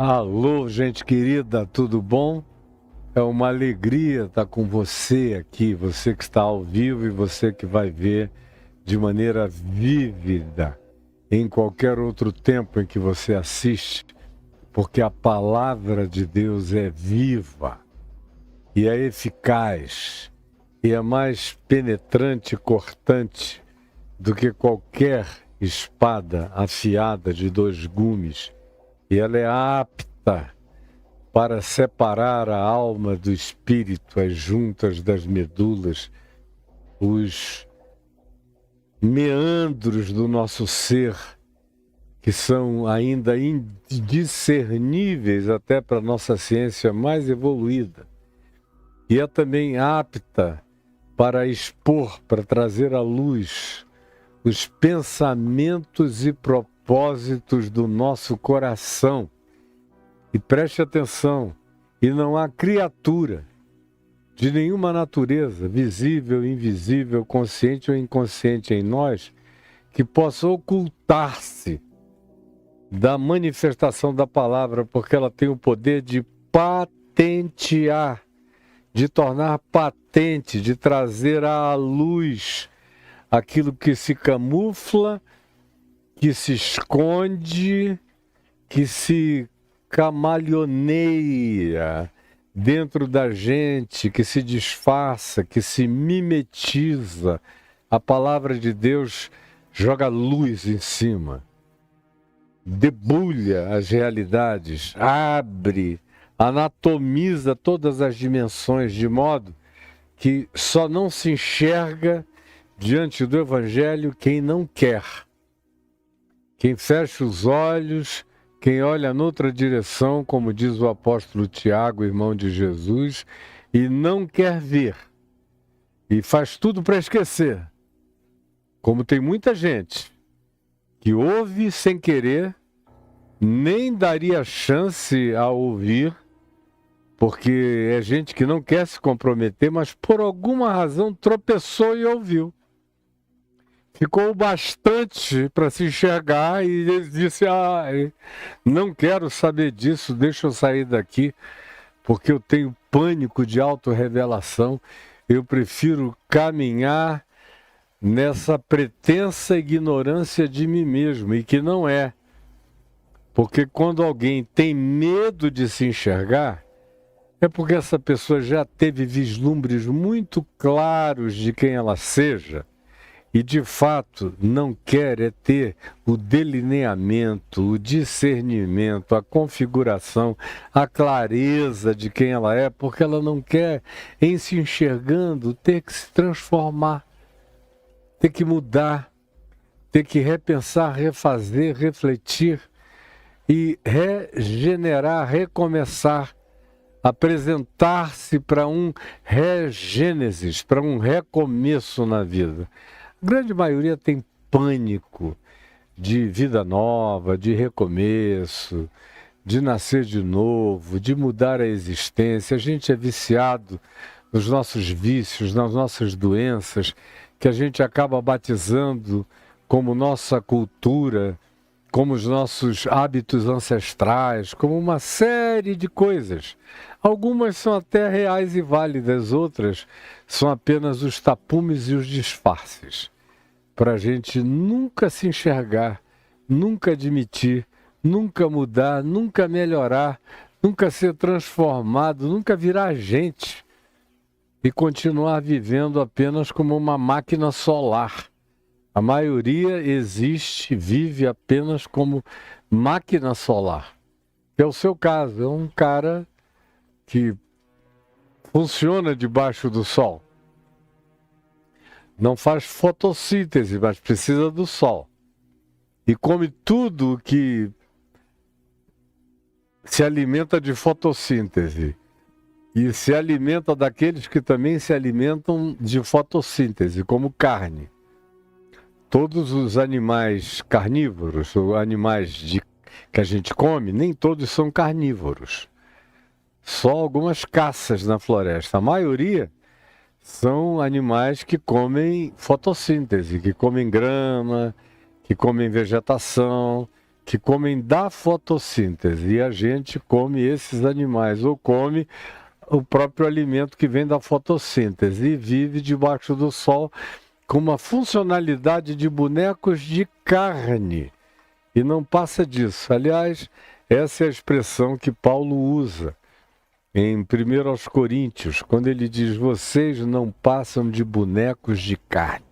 Alô, gente querida, tudo bom? É uma alegria estar com você aqui, você que está ao vivo e você que vai ver de maneira vívida em qualquer outro tempo em que você assiste, porque a palavra de Deus é viva e é eficaz e é mais penetrante e cortante do que qualquer espada afiada de 2 gumes. E ela é apta para separar a alma do espírito, as juntas das medulas, os meandros do nosso ser, que são ainda indiscerníveis até para a nossa ciência mais evoluída. E é também apta para expor, para trazer à luz os pensamentos e propósitos do nosso coração. E preste atenção, e não há criatura de nenhuma natureza, visível, invisível, consciente ou inconsciente em nós, que possa ocultar-se da manifestação da palavra, porque ela tem o poder de patentear, de tornar patente, de trazer à luz aquilo que se camufla, que se esconde, que se camaleoneia dentro da gente, que se disfarça, que se mimetiza. A palavra de Deus joga luz em cima, debulha as realidades, abre, anatomiza todas as dimensões, de modo que só não se enxerga diante do Evangelho quem não quer. Quem fecha os olhos, quem olha noutra direção, como diz o apóstolo Tiago, irmão de Jesus, e não quer ver. E faz tudo para esquecer. Como tem muita gente que ouve sem querer, nem daria chance a ouvir, porque é gente que não quer se comprometer, mas por alguma razão tropeçou e ouviu. Ficou bastante para se enxergar e ele disse, não quero saber disso, deixa eu sair daqui, porque eu tenho pânico de autorrevelação, eu prefiro caminhar nessa pretensa ignorância de mim mesmo, e que não é. Porque quando alguém tem medo de se enxergar, é porque essa pessoa já teve vislumbres muito claros de quem ela seja, e de fato não quer é ter o delineamento, o discernimento, a configuração, a clareza de quem ela é, porque ela não quer, em se enxergando, ter que se transformar, ter que mudar, ter que repensar, refazer, refletir e regenerar, recomeçar apresentar-se para um regênesis, para um recomeço na vida. A grande maioria tem pânico de vida nova, de recomeço, de nascer de novo, de mudar a existência. A gente é viciado nos nossos vícios, nas nossas doenças, que a gente acaba batizando como nossa cultura, como os nossos hábitos ancestrais, como uma série de coisas. Algumas são até reais e válidas, outras são apenas os tapumes e os disfarces, para a gente nunca se enxergar, nunca admitir, nunca mudar, nunca melhorar, nunca ser transformado, nunca virar gente e continuar vivendo apenas como uma máquina solar. A maioria existe, vive apenas como máquina solar. É o seu caso, é um cara que funciona debaixo do sol. Não faz fotossíntese, mas precisa do sol. E come tudo que se alimenta de fotossíntese. E se alimenta daqueles que também se alimentam de fotossíntese, como carne. Todos os animais carnívoros, ou animais que a gente come, nem todos são carnívoros. Só algumas caças na floresta. A maioria são animais que comem fotossíntese, que comem grama, que comem vegetação, que comem da fotossíntese. E a gente come esses animais, ou come o próprio alimento que vem da fotossíntese e vive debaixo do sol com uma funcionalidade de bonecos de carne. E não passa disso. Aliás, essa é a expressão que Paulo usa em 1 aos Coríntios, quando ele diz: vocês não passam de bonecos de carne.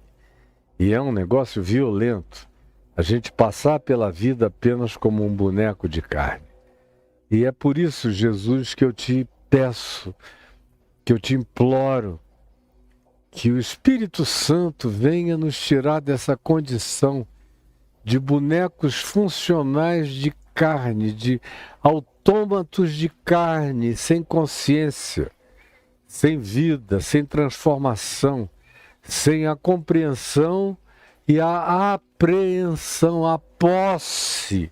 E é um negócio violento a gente passar pela vida apenas como um boneco de carne. E é por isso, Jesus, que eu te peço, que eu te imploro, que o Espírito Santo venha nos tirar dessa condição de bonecos funcionais de carne, de autômatos de carne, sem consciência, sem vida, sem transformação, sem a compreensão e a apreensão, a posse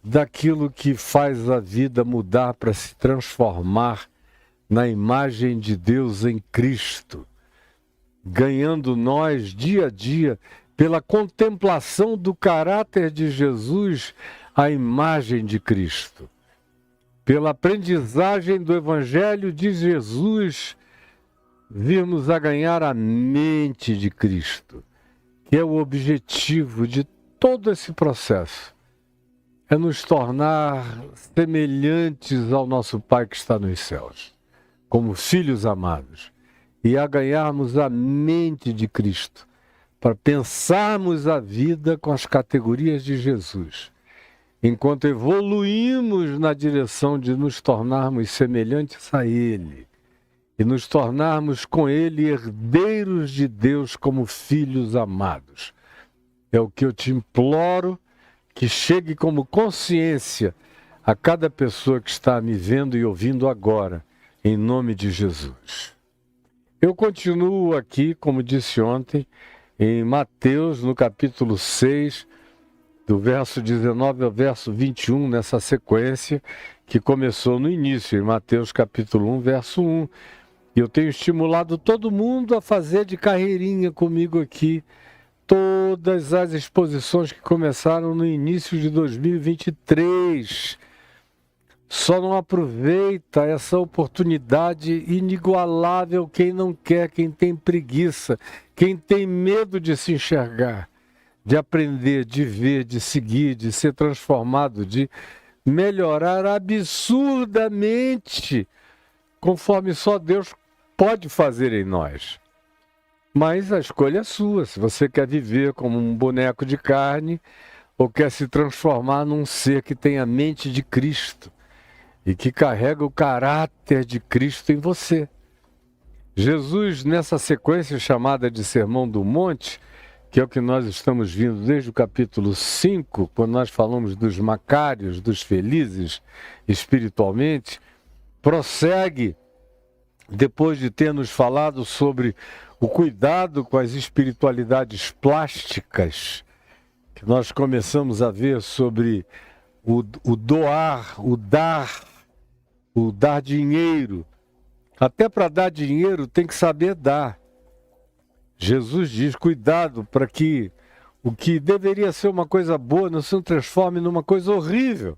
daquilo que faz a vida mudar para se transformar na imagem de Deus em Cristo, ganhando nós dia a dia, pela contemplação do caráter de Jesus, a imagem de Cristo. Pela aprendizagem do Evangelho de Jesus, virmos a ganhar a mente de Cristo, que é o objetivo de todo esse processo. É nos tornar semelhantes ao nosso Pai que está nos céus, como filhos amados, e a ganharmos a mente de Cristo, para pensarmos a vida com as categorias de Jesus, enquanto evoluímos na direção de nos tornarmos semelhantes a Ele, e nos tornarmos com Ele herdeiros de Deus como filhos amados. É o que eu te imploro, que chegue como consciência a cada pessoa que está me vendo e ouvindo agora, em nome de Jesus. Eu continuo aqui, como disse ontem, em Mateus, no capítulo 6, do verso 19 ao verso 21, nessa sequência que começou no início, em Mateus capítulo 1, verso 1. E eu tenho estimulado todo mundo a fazer de carreirinha comigo aqui todas as exposições que começaram no início de 2023. Só não aproveita essa oportunidade inigualável quem não quer, quem tem preguiça, quem tem medo de se enxergar, de aprender, de ver, de seguir, de ser transformado, de melhorar absurdamente, conforme só Deus pode fazer em nós. Mas a escolha é sua, se você quer viver como um boneco de carne ou quer se transformar num ser que tem a mente de Cristo e que carrega o caráter de Cristo em você. Jesus, nessa sequência chamada de Sermão do Monte, que é o que nós estamos vindo desde o capítulo 5, quando nós falamos dos macários, dos felizes espiritualmente, prossegue, depois de ter nos falado sobre o cuidado com as espiritualidades plásticas, que nós começamos a ver sobre o doar, o dar dinheiro. Até para dar dinheiro tem que saber dar. Jesus diz, cuidado para que o que deveria ser uma coisa boa não se transforme numa coisa horrível,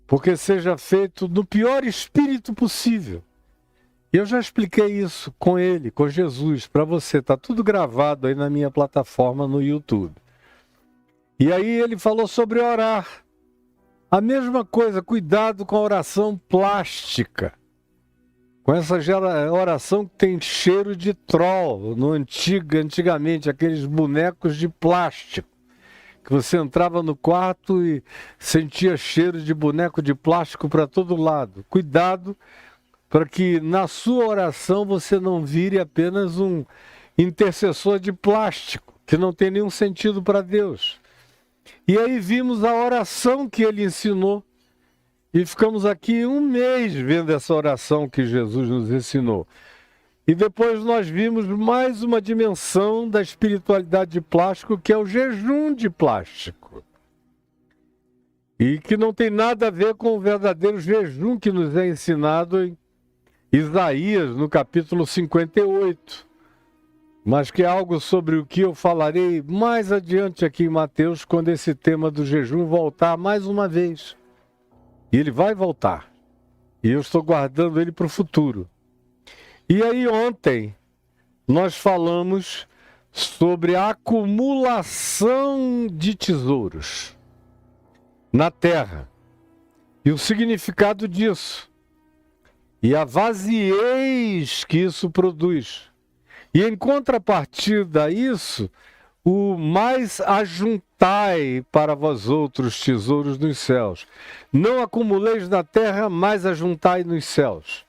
porque seja feito no pior espírito possível. E eu já expliquei isso com ele, com Jesus, para você. Está tudo gravado aí na minha plataforma no YouTube. E aí ele falou sobre orar. A mesma coisa, cuidado com a oração plástica. Com essa oração que tem cheiro de troll. Antigamente, aqueles bonecos de plástico. Que você entrava no quarto e sentia cheiro de boneco de plástico para todo lado. Cuidado para que na sua oração você não vire apenas um intercessor de plástico, que não tem nenhum sentido para Deus. E aí vimos a oração que ele ensinou. E ficamos aqui um mês vendo essa oração que Jesus nos ensinou. E depois nós vimos mais uma dimensão da espiritualidade de plástico, que é o jejum de plástico. E que não tem nada a ver com o verdadeiro jejum que nos é ensinado em Isaías, no capítulo 58. Mas que é algo sobre o que eu falarei mais adiante aqui em Mateus, quando esse tema do jejum voltar mais uma vez. E ele vai voltar. E eu estou guardando ele para o futuro. E aí ontem nós falamos sobre a acumulação de tesouros na terra. E o significado disso. E a vaziez que isso produz. E em contrapartida a isso, o mais ajuntai para vós outros tesouros nos céus. Não acumuleis na terra, mais ajuntai nos céus.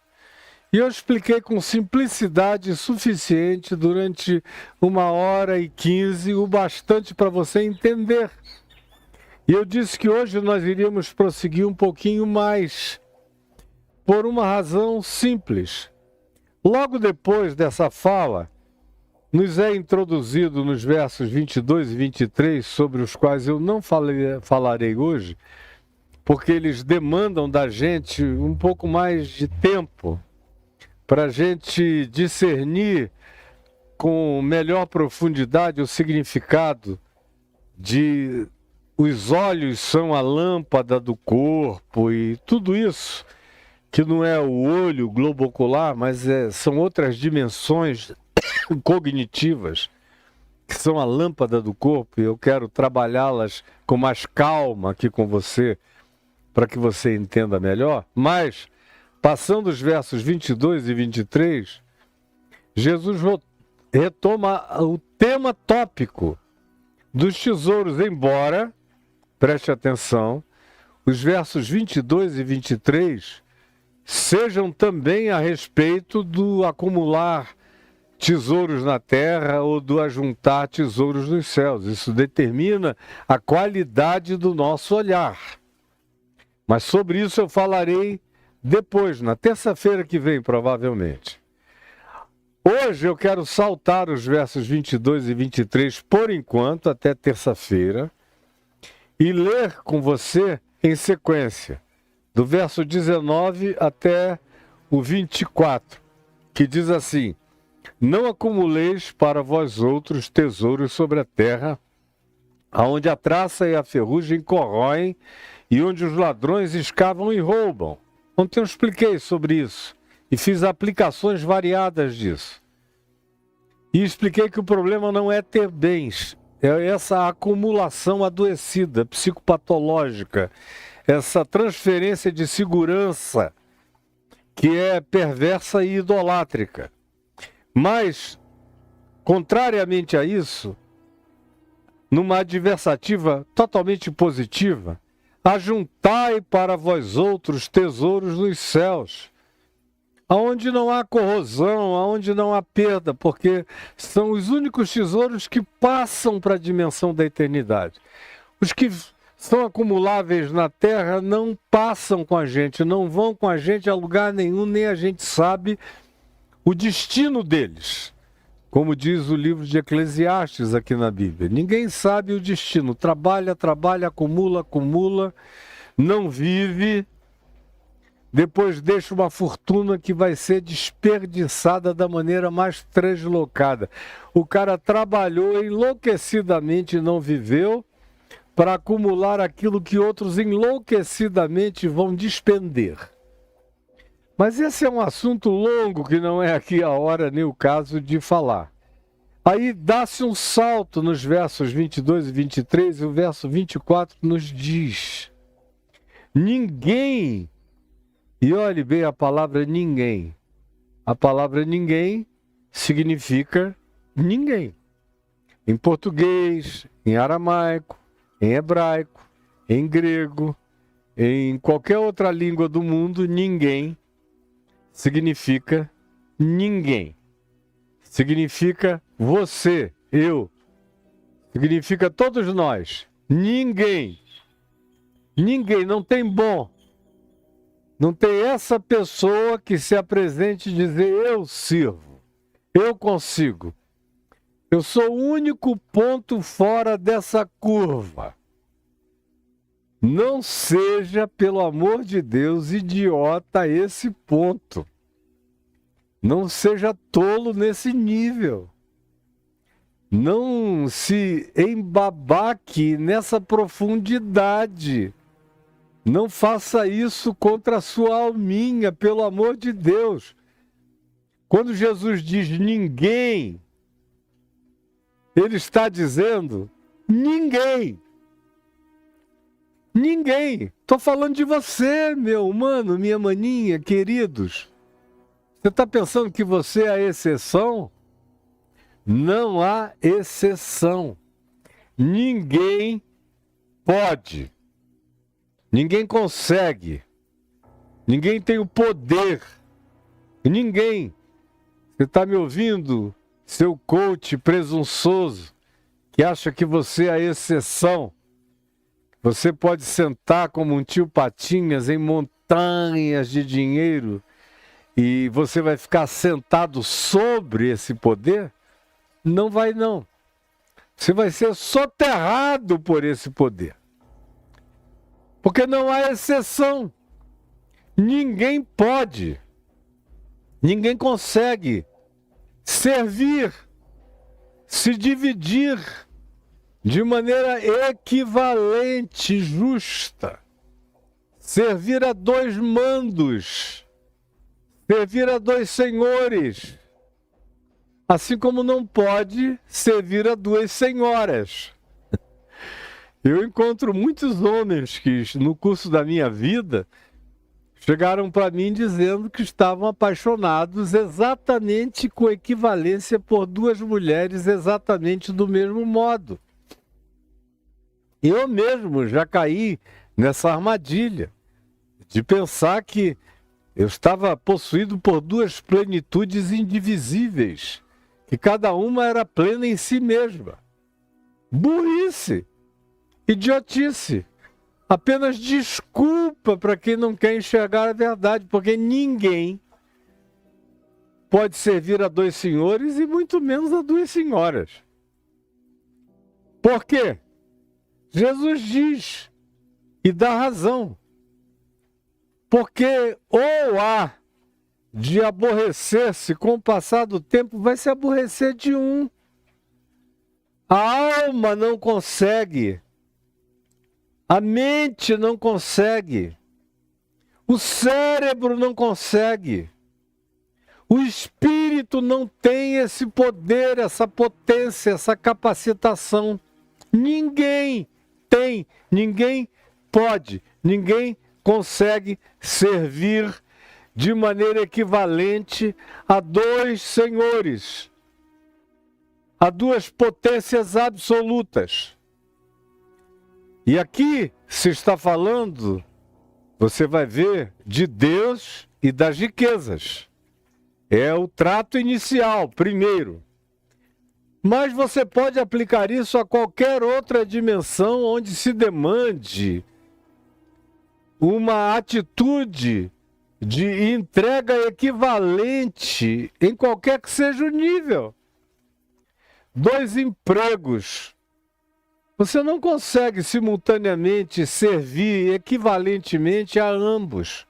E eu expliquei com simplicidade suficiente durante 1h15, o bastante para você entender. E eu disse que hoje nós iríamos prosseguir um pouquinho mais, por uma razão simples. Logo depois dessa fala, nos é introduzido nos versos 22 e 23, sobre os quais eu não falarei hoje, porque eles demandam da gente um pouco mais de tempo para a gente discernir com melhor profundidade o significado de os olhos são a lâmpada do corpo e tudo isso, que não é o olho, o globo ocular, mas são outras dimensões cognitivas, que são a lâmpada do corpo, e eu quero trabalhá-las com mais calma aqui com você, para que você entenda melhor. Mas, passando os versos 22 e 23, Jesus retoma o tema tópico dos tesouros, embora, preste atenção, os versos 22 e 23 sejam também a respeito do acumular tesouros na terra ou do ajuntar tesouros nos céus. Isso determina a qualidade do nosso olhar. Mas sobre isso eu falarei depois, na terça-feira que vem, provavelmente. Hoje eu quero saltar os versos 22 e 23 por enquanto, até terça-feira, e ler com você em sequência, do verso 19 até o 24, que diz assim: não acumuleis para vós outros tesouros sobre a terra, aonde a traça e a ferrugem corroem, e onde os ladrões escavam e roubam. Ontem eu expliquei sobre isso, e fiz aplicações variadas disso. E expliquei que o problema não é ter bens, é essa acumulação adoecida, psicopatológica, essa transferência de segurança que é perversa e idolátrica. Mas, contrariamente a isso, numa adversativa totalmente positiva, ajuntai para vós outros tesouros nos céus, aonde não há corrosão, aonde não há perda, porque são os únicos tesouros que passam para a dimensão da eternidade. Os que são acumuláveis na terra, não passam com a gente, não vão com a gente a lugar nenhum, nem a gente sabe o destino deles. Como diz o livro de Eclesiastes aqui na Bíblia. Ninguém sabe o destino. Trabalha, trabalha, acumula, acumula, não vive, depois deixa uma fortuna que vai ser desperdiçada da maneira mais translocada. O cara trabalhou enlouquecidamente e não viveu para acumular aquilo que outros enlouquecidamente vão despender. Mas esse é um assunto longo que não é aqui a hora nem o caso de falar. Aí dá-se um salto nos versos 22 e 23 e o verso 24 nos diz: ninguém, e olhe bem a palavra ninguém. A palavra ninguém significa ninguém. Em português, em aramaico, em hebraico, em grego, em qualquer outra língua do mundo, ninguém significa ninguém. Significa você, eu. Significa todos nós. Ninguém. Ninguém, não tem bom. Não tem essa pessoa que se apresente e dizer eu sirvo, eu consigo. Eu sou o único ponto fora dessa curva. Não seja, pelo amor de Deus, idiota a esse ponto. Não seja tolo nesse nível. Não se embabaque nessa profundidade. Não faça isso contra a sua alminha, pelo amor de Deus. Quando Jesus diz ninguém, ele está dizendo ninguém. Ninguém. Estou falando de você, meu mano, minha maninha, queridos. Você está pensando que você é a exceção? Não há exceção. Ninguém pode. Ninguém consegue. Ninguém tem o poder. Ninguém. Você está me ouvindo, seu coach presunçoso, que acha que você é a exceção? Você pode sentar como um tio Patinhas em montanhas de dinheiro e você vai ficar sentado sobre esse poder? Não vai, não. Você vai ser soterrado por esse poder. Porque não há exceção. Ninguém pode, ninguém consegue servir, se dividir de maneira equivalente, justa. Servir a dois mandos, servir a dois senhores, assim como não pode servir a duas senhoras. Eu encontro muitos homens que, no curso da minha vida, chegaram para mim dizendo que estavam apaixonados exatamente com equivalência por duas mulheres exatamente do mesmo modo. Eu mesmo já caí nessa armadilha de pensar que eu estava possuído por duas plenitudes indivisíveis, que cada uma era plena em si mesma. Burrice, idiotice, apenas desculpa para quem não quer enxergar a verdade, porque ninguém pode servir a dois senhores e muito menos a duas senhoras. Por quê? Jesus diz, e dá razão, porque ou há de aborrecer-se com o passar do tempo, vai se aborrecer de um. A alma não consegue, a mente não consegue, o cérebro não consegue, o espírito não tem esse poder, essa potência, essa capacitação. Ninguém tem, ninguém pode, ninguém consegue servir de maneira equivalente a dois senhores, a duas potências absolutas. E aqui se está falando, você vai ver, de Deus e das riquezas. É o trato inicial, primeiro. Mas você pode aplicar isso a qualquer outra dimensão onde se demande uma atitude de entrega equivalente em qualquer que seja o nível. 2 empregos. Você não consegue simultaneamente servir equivalentemente a ambos.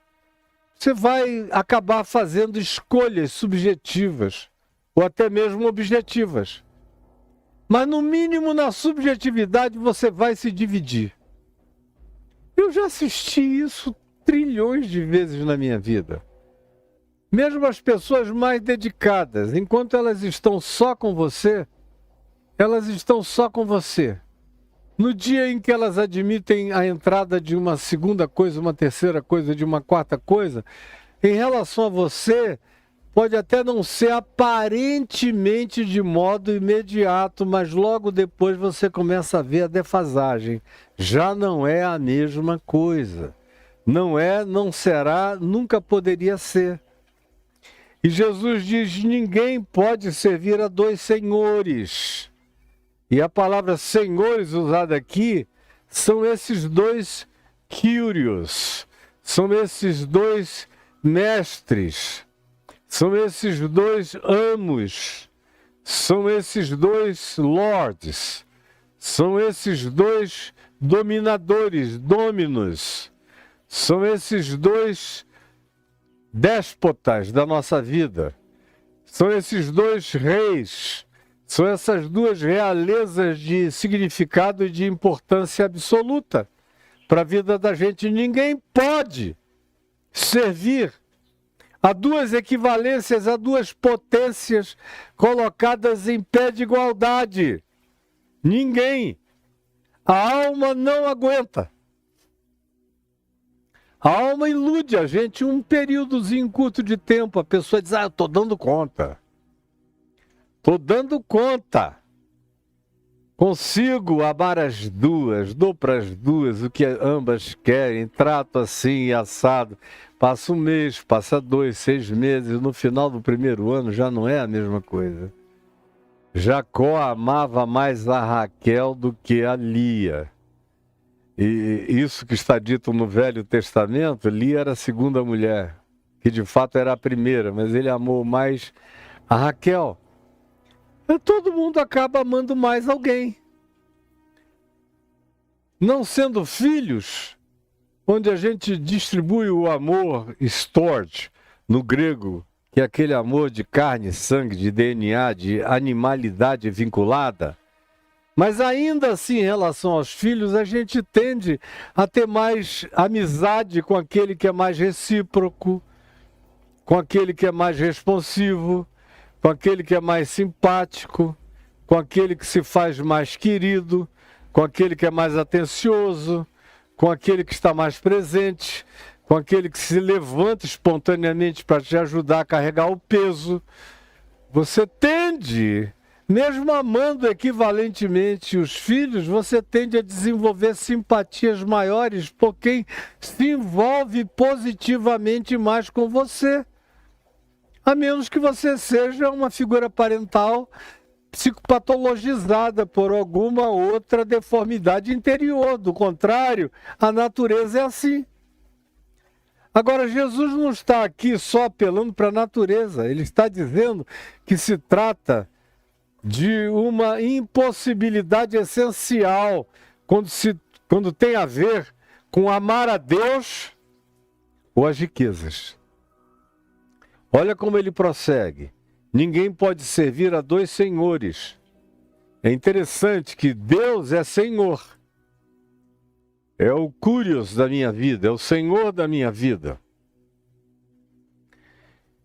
Você vai acabar fazendo escolhas subjetivas ou até mesmo objetivas. Mas no mínimo na subjetividade você vai se dividir. Eu já assisti isso trilhões de vezes na minha vida. Mesmo as pessoas mais dedicadas, enquanto elas estão só com você, elas estão só com você. No dia em que elas admitem a entrada de uma segunda coisa, uma terceira coisa, de uma quarta coisa, em relação a você, pode até não ser aparentemente de modo imediato, mas logo depois você começa a ver a defasagem. Já não é a mesma coisa. Não é, não será, nunca poderia ser. E Jesus diz: ninguém pode servir a 2 senhores. E a palavra senhores usada aqui são esses 2 kyrios, são esses 2 mestres, são esses 2 amos, são esses 2 lords, são esses 2 dominadores, dominos, são esses 2 déspotas da nossa vida, são esses 2 reis. São essas 2 realezas de significado e de importância absoluta para a vida da gente. Ninguém pode servir a 2 equivalências, a 2 potências colocadas em pé de igualdade. Ninguém. A alma não aguenta. A alma ilude a gente um períodozinho curto de tempo. A pessoa diz: eu estou dando conta. Estou dando conta. Consigo amar as 2, dou para as 2 o que ambas querem, trato assim e assado. Passa 1 mês, passa 2, 6 meses, no final do 1º ano já não é a mesma coisa. Jacó amava mais a Raquel do que a Lia. E isso que está dito no Velho Testamento, Lia era a segunda mulher, que de fato era a primeira, mas ele amou mais a Raquel. Todo mundo acaba amando mais alguém. Não sendo filhos, onde a gente distribui o amor storge, no grego, que é aquele amor de carne, sangue, de DNA, de animalidade vinculada. Mas ainda assim, em relação aos filhos, a gente tende a ter mais amizade com aquele que é mais recíproco, com aquele que é mais responsivo, com aquele que é mais simpático, com aquele que se faz mais querido, com aquele que é mais atencioso, com aquele que está mais presente, com aquele que se levanta espontaneamente para te ajudar a carregar o peso. Você tende, mesmo amando equivalentemente os filhos, você tende a desenvolver simpatias maiores por quem se envolve positivamente mais com você. A menos que você seja uma figura parental psicopatologizada por alguma outra deformidade interior. Do contrário, a natureza é assim. Agora, Jesus não está aqui só apelando para a natureza. Ele está dizendo que se trata de uma impossibilidade essencial quando tem a ver com amar a Deus ou as riquezas. Olha como ele prossegue. Ninguém pode servir a 2 senhores. É interessante que Deus é Senhor. É o Kyrios da minha vida, é o Senhor da minha vida.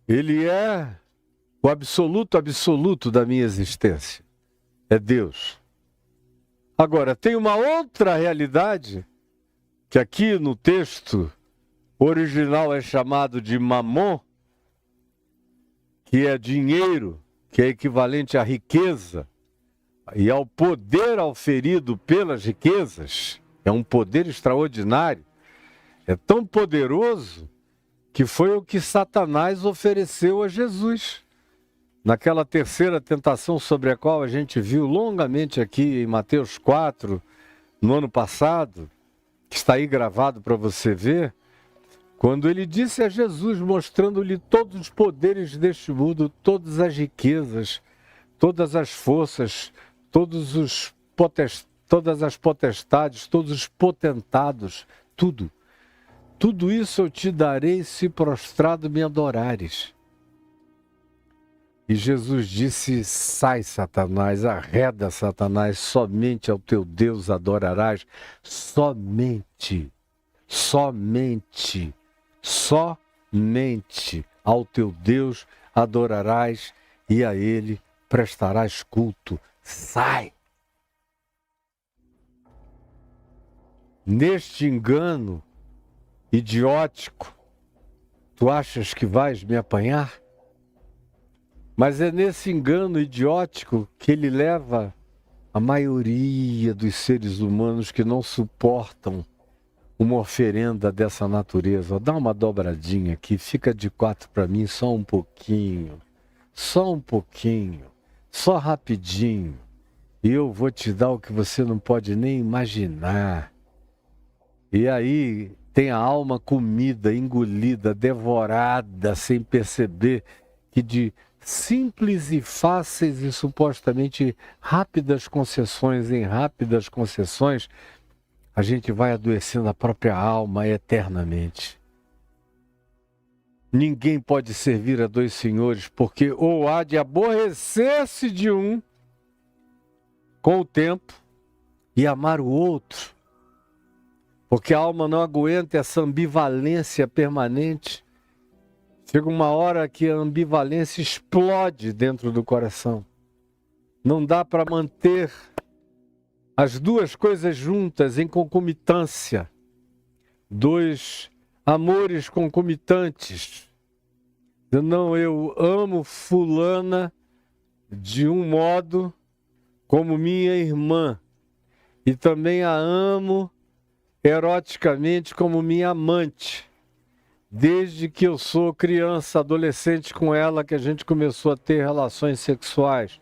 Ele é o absoluto da minha existência. É Deus. Agora, tem uma outra realidade, que aqui no texto original é chamado de mamon, que é dinheiro, que é equivalente à riqueza e ao poder auferido pelas riquezas. É um poder extraordinário. É tão poderoso que foi o que Satanás ofereceu a Jesus. naquela terceira tentação sobre a qual a gente viu longamente aqui em Mateus 4, no ano passado, que está aí gravado para você ver, quando ele disse a Jesus, mostrando-lhe todos os poderes deste mundo, todas as riquezas, todas as forças, todas as potestades, todos os potentados, tudo. Tudo isso eu te darei se prostrado me adorares. E Jesus disse, sai Satanás, arreda Satanás, somente ao teu Deus adorarás, somente ao teu Deus adorarás e a ele prestarás culto. Sai! Neste engano idiótico, tu achas que vais me apanhar? Mas é nesse engano idiótico que ele leva a maioria dos seres humanos que não suportam uma oferenda dessa natureza. Dá uma dobradinha aqui, fica de 4 para mim, só um pouquinho, só rapidinho. E eu vou te dar o que você não pode nem imaginar. E aí tem a alma comida, engolida, devorada, sem perceber que de simples e fáceis e supostamente rápidas concessões em rápidas concessões, a gente vai adoecendo a própria alma eternamente. Ninguém pode servir a dois senhores, porque ou há de aborrecer-se de um com o tempo e amar o outro, porque a alma não aguenta essa ambivalência permanente. Chega uma hora que a ambivalência explode dentro do coração. Não dá para manter as duas coisas juntas em concomitância. Dois amores concomitantes. Não, eu amo fulana de um modo como minha irmã. E também a amo eroticamente como minha amante. Desde que eu sou criança, adolescente com ela, que a gente começou a ter relações sexuais.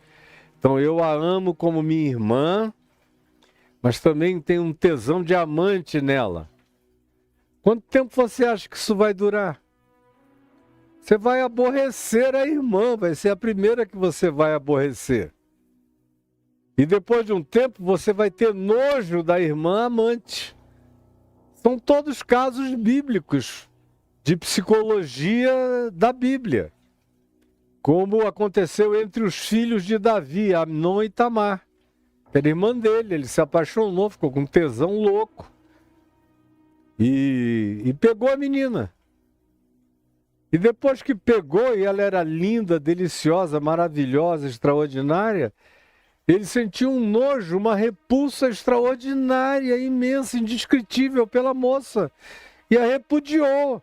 Então eu a amo como minha irmã, mas também tenho um tesão de amante nela. Quanto tempo você acha que isso vai durar? Você vai aborrecer a irmã, vai ser a primeira que você vai aborrecer. E depois de um tempo você vai ter nojo da irmã amante. São todos casos bíblicos, de psicologia da Bíblia, como aconteceu entre os filhos de Davi, Amnon e Tamar. Era irmã dele, ele se apaixonou, ficou com um tesão louco e pegou a menina. E depois que pegou, e ela era linda, deliciosa, maravilhosa, extraordinária, ele sentiu um nojo, uma repulsa extraordinária, imensa, indescritível pela moça, e a repudiou.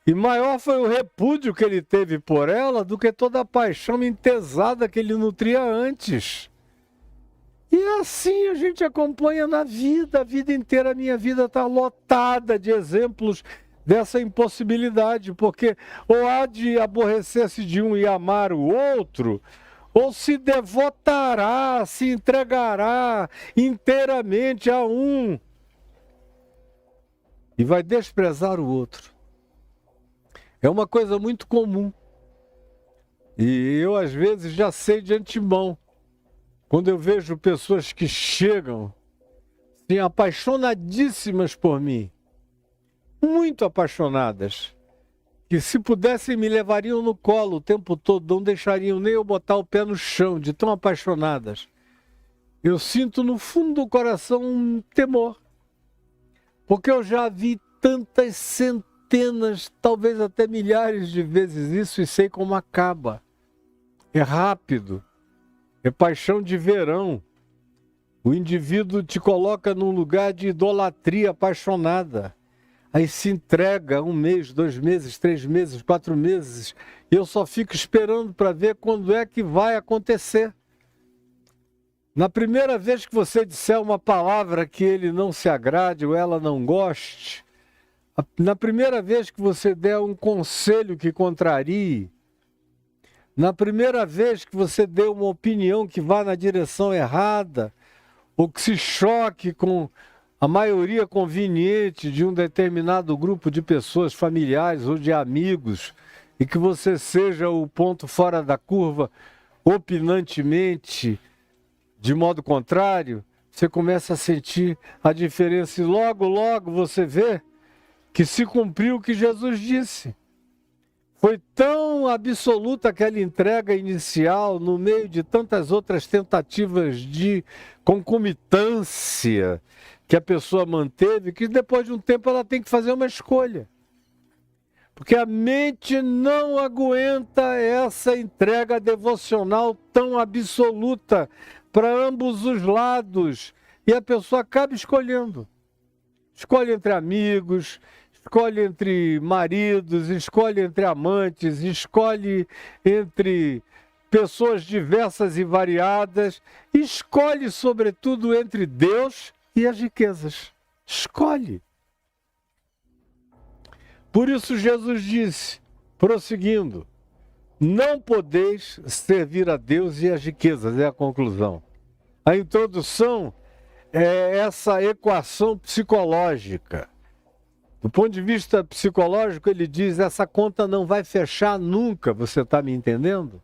E maior foi o repúdio que ele teve por ela do que toda a paixão entesada que ele nutria antes. E assim a gente acompanha na vida, a vida inteira. A minha vida está lotada de exemplos dessa impossibilidade, porque ou há de aborrecer-se de um e amar o outro, ou se devotará, se entregará inteiramente a um e vai desprezar o outro. É uma coisa muito comum. E eu, às vezes, já sei de antemão. Quando eu vejo pessoas que chegam, assim, apaixonadíssimas por mim, muito apaixonadas, que se pudessem me levariam no colo o tempo todo, não deixariam nem eu botar o pé no chão, de tão apaixonadas. Eu sinto no fundo do coração um temor. Porque eu já vi tantas centenas, talvez até milhares de vezes isso e sei como acaba. É rápido, é paixão de verão. O indivíduo te coloca num lugar de idolatria apaixonada. Aí se entrega 1 mês, 2 meses, 3 meses, 4 meses. E eu só fico esperando para ver quando é que vai acontecer. Na primeira vez que você disser uma palavra que ele não se agrade ou ela não goste, na primeira vez que você der um conselho que contrarie, Na primeira vez que você deu uma opinião que vá na direção errada, ou que se choque com a maioria conveniente de um determinado grupo de pessoas, familiares ou de amigos, e que você seja o ponto fora da curva opinantemente, de modo contrário, você começa a sentir a diferença e logo, logo você vê que se cumpriu o que Jesus disse. Foi tão absoluta aquela entrega inicial, no meio de tantas outras tentativas de concomitância que a pessoa manteve, que depois de um tempo ela tem que fazer uma escolha. Porque a mente não aguenta essa entrega devocional tão absoluta para ambos os lados. E a pessoa acaba escolhendo. Escolhe entre amigos, escolhe entre maridos, escolhe entre amantes, escolhe entre pessoas diversas e variadas, escolhe, sobretudo, entre Deus e as riquezas. Escolhe. Por isso Jesus disse, prosseguindo, não podeis servir a Deus e as riquezas, é a conclusão. A introdução é essa equação psicológica. Do ponto de vista psicológico, ele diz, essa conta não vai fechar nunca, você está me entendendo?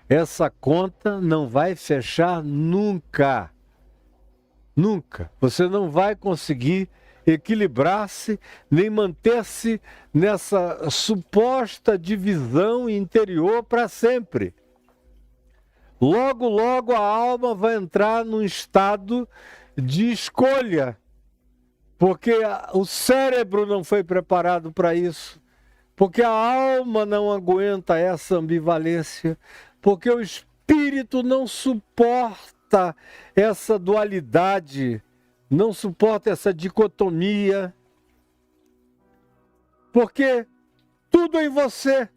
Essa conta não vai fechar nunca. Nunca. Você não vai conseguir equilibrar-se, nem manter-se nessa suposta divisão interior para sempre. Logo, logo a alma vai entrar num estado de escolha, porque o cérebro não foi preparado para isso, porque a alma não aguenta essa ambivalência, porque o espírito não suporta essa dualidade, não suporta essa dicotomia, porque tudo em você,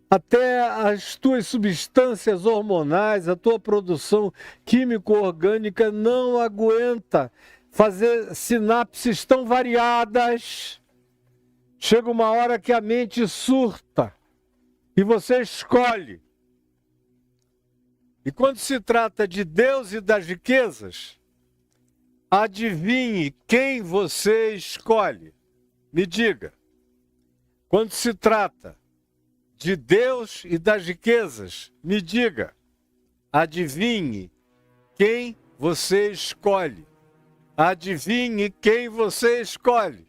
até as tuas substâncias hormonais, a tua produção químico-orgânica não aguenta fazer sinapses tão variadas. Chega uma hora que a mente surta e você escolhe. E quando se trata de Deus e das riquezas, adivinhe quem você escolhe. Me diga. Quando se trata de Deus e das riquezas, me diga. Adivinhe quem você escolhe. Adivinhe quem você escolhe.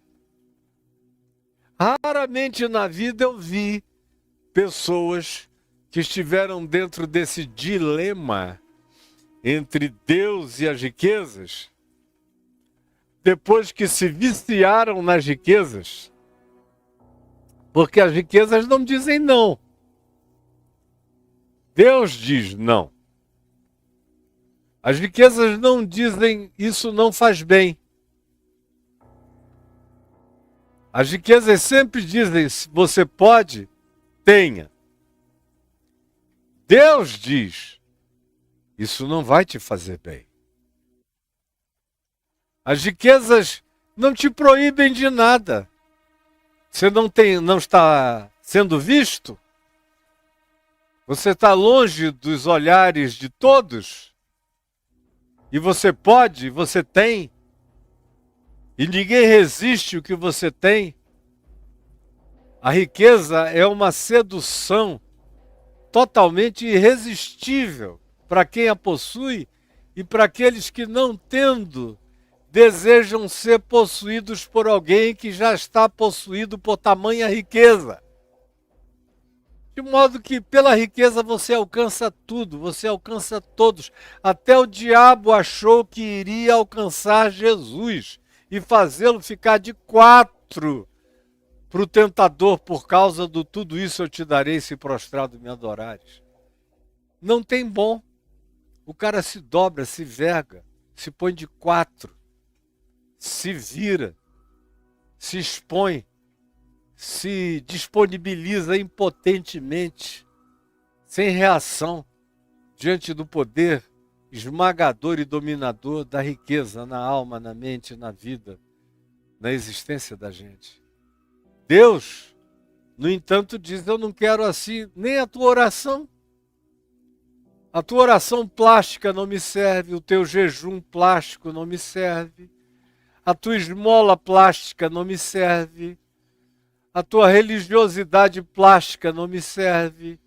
Raramente na vida eu vi pessoas que estiveram dentro desse dilema entre Deus e as riquezas, depois que se viciaram nas riquezas, porque as riquezas não dizem não. Deus diz não. As riquezas não dizem isso não faz bem. As riquezas sempre dizem se você pode, tenha. Deus diz isso não vai te fazer bem. As riquezas não te proíbem de nada. Você não está sendo visto? Você está longe dos olhares de todos? E você pode, você tem? E ninguém resiste o que você tem? A riqueza é uma sedução totalmente irresistível para quem a possui e para aqueles que, não tendo, desejam ser possuídos por alguém que já está possuído por tamanha riqueza. De modo que pela riqueza você alcança tudo, você alcança todos. Até o diabo achou que iria alcançar Jesus e fazê-lo ficar de quatro para o tentador por causa do tudo isso eu te darei se prostrado me adorares. Não tem bom. O cara se dobra, se verga, se põe de quatro, se vira, se expõe, se disponibiliza impotentemente, sem reação, diante do poder esmagador e dominador da riqueza na alma, na mente, na vida, na existência da gente. Deus No entanto, diz, eu não quero assim nem a tua oração. A tua oração plástica não me serve, o teu jejum plástico não me serve, a tua esmola plástica não me serve, a tua religiosidade plástica não me serve,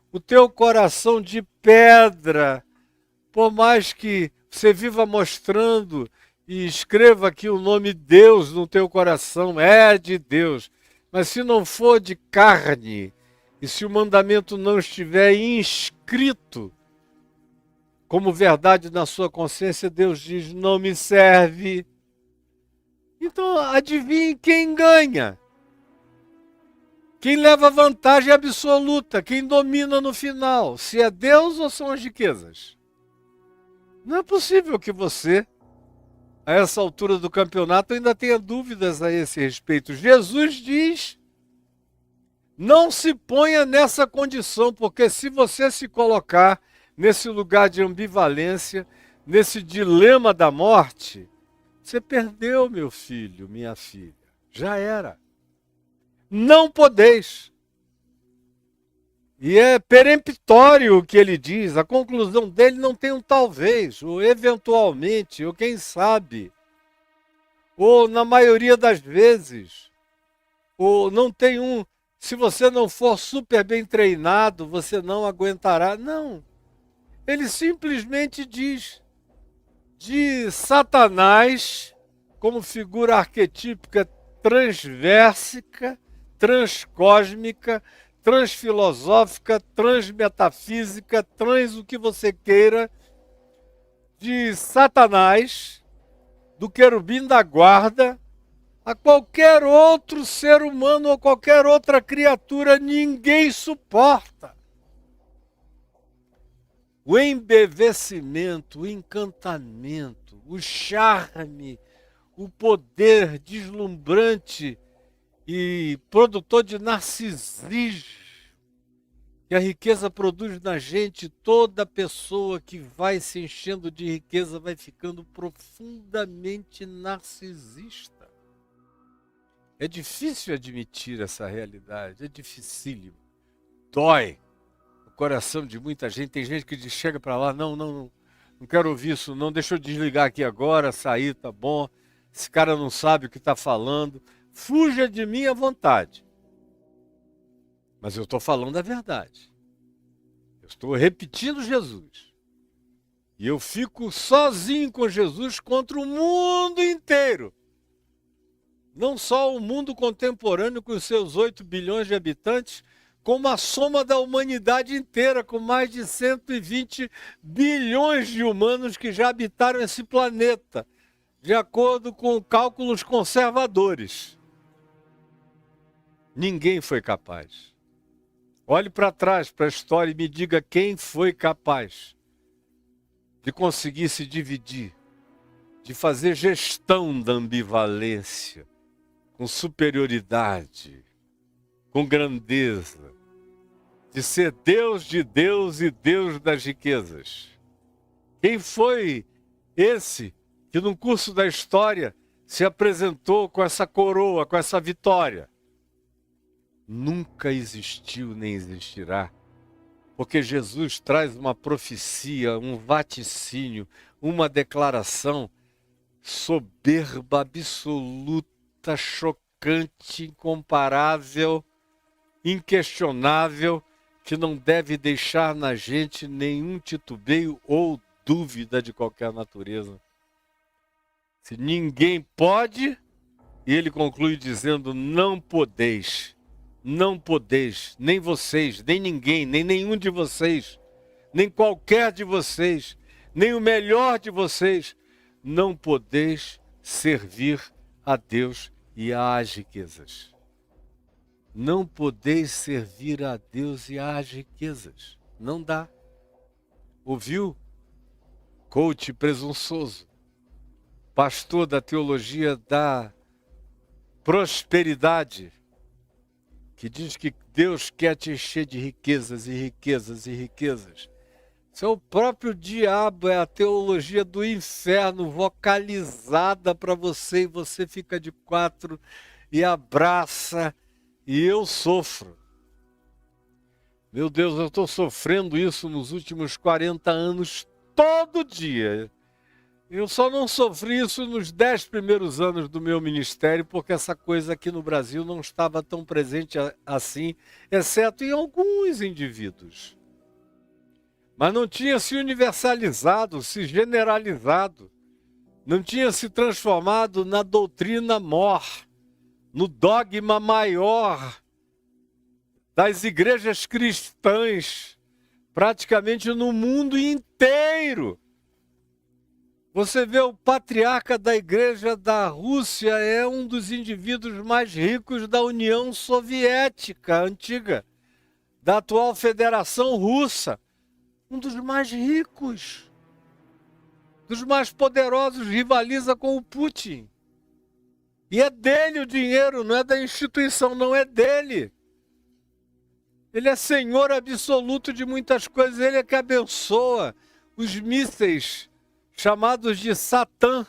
o teu coração de pedra, por mais que você viva mostrando e escreva aqui o nome Deus no teu coração, é de Deus, mas se não for de carne, e se o mandamento não estiver inscrito como verdade na sua consciência, Deus diz, não me serve. Então, adivinhe quem ganha. Quem leva vantagem absoluta, quem domina no final, se é Deus ou são as riquezas. Não é possível que você, a essa altura do campeonato, ainda tenha dúvidas a esse respeito. Jesus diz, não se ponha nessa condição, porque se você se colocar nesse lugar de ambivalência, nesse dilema da morte, você perdeu, meu filho, minha filha. Já era. Não podeis. E é peremptório o que ele diz. A conclusão dele não tem um talvez, ou eventualmente, ou quem sabe. Ou na maioria das vezes. Ou não tem um, se você não for super bem treinado, você não aguentará. Não. Ele simplesmente diz de Satanás como figura arquetípica transversica, transcósmica, transfilosófica, transmetafísica, trans o que você queira, de Satanás, do querubim da guarda, a qualquer outro ser humano ou qualquer outra criatura, ninguém suporta. O embevecimento, o encantamento, o charme, o poder deslumbrante e produtor de narcisismo que a riqueza produz na gente, toda pessoa que vai se enchendo de riqueza vai ficando profundamente narcisista. É difícil admitir essa realidade, é dificílimo, dói. Coração de muita gente, tem gente que chega para lá, não quero ouvir isso não, deixa eu desligar aqui agora, sair, tá bom, esse cara não sabe o que está falando, fuja de mim à vontade. Mas eu estou falando a verdade, eu estou repetindo Jesus, e eu fico sozinho com Jesus contra o mundo inteiro, não só o mundo contemporâneo com os seus 8 bilhões de habitantes, como a soma da humanidade inteira, com mais de 120 bilhões de humanos que já habitaram esse planeta, de acordo com cálculos conservadores. Ninguém foi capaz. Olhe para trás, para a história e me diga quem foi capaz de conseguir se dividir, de fazer gestão da ambivalência, com superioridade, com grandeza, de ser Deus de Deus e Deus das riquezas. Quem foi esse que no curso da história se apresentou com essa coroa, com essa vitória? Nunca existiu nem existirá, porque Jesus traz uma profecia, um vaticínio, uma declaração soberba, absoluta, chocante, incomparável, inquestionável, que não deve deixar na gente nenhum titubeio ou dúvida de qualquer natureza. Se ninguém pode, e ele conclui dizendo, não podeis, nem vocês, nem ninguém, nem nenhum de vocês, nem qualquer de vocês, nem o melhor de vocês, não podeis servir a Deus e às riquezas. Não podeis servir a Deus e às riquezas. Não dá. Ouviu? Coach presunçoso, pastor da teologia da prosperidade, que diz que Deus quer te encher de riquezas e riquezas e riquezas. Isso é o próprio diabo, é a teologia do inferno vocalizada para você, e você fica de quatro e abraça E eu sofro. Meu Deus, eu estou sofrendo isso nos últimos 40 anos, todo dia. Eu só não sofri isso nos 10 primeiros anos do meu ministério, porque essa coisa aqui no Brasil não estava tão presente assim, exceto em alguns indivíduos. Mas não tinha se universalizado, se generalizado, não tinha se transformado na doutrina mor, no dogma maior das igrejas cristãs, praticamente no mundo inteiro. Você vê o patriarca da igreja da Rússia, é um dos indivíduos mais ricos da União Soviética antiga, da atual Federação Russa. Um dos mais ricos, dos mais poderosos, rivaliza com o Putin. E é dele o dinheiro, não é da instituição, não é dele. Ele é senhor absoluto de muitas coisas, ele é que abençoa os mísseis chamados de Satã,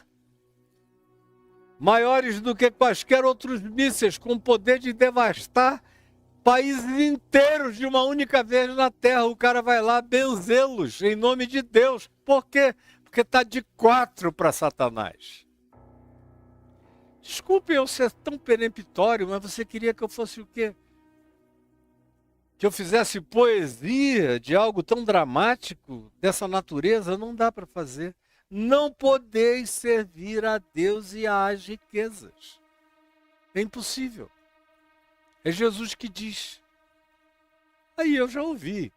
maiores do que quaisquer outros mísseis, com o poder de devastar países inteiros de uma única vez na Terra. O cara vai lá benzê-los em nome de Deus. Por quê? Porque está de 4 para Satanás. Desculpe eu ser tão peremptório, mas você queria que eu fosse o quê? Que eu fizesse poesia de algo tão dramático, dessa natureza? Não dá para fazer. Não podeis servir a Deus e às riquezas. É impossível. É Jesus que diz. Aí eu já ouvi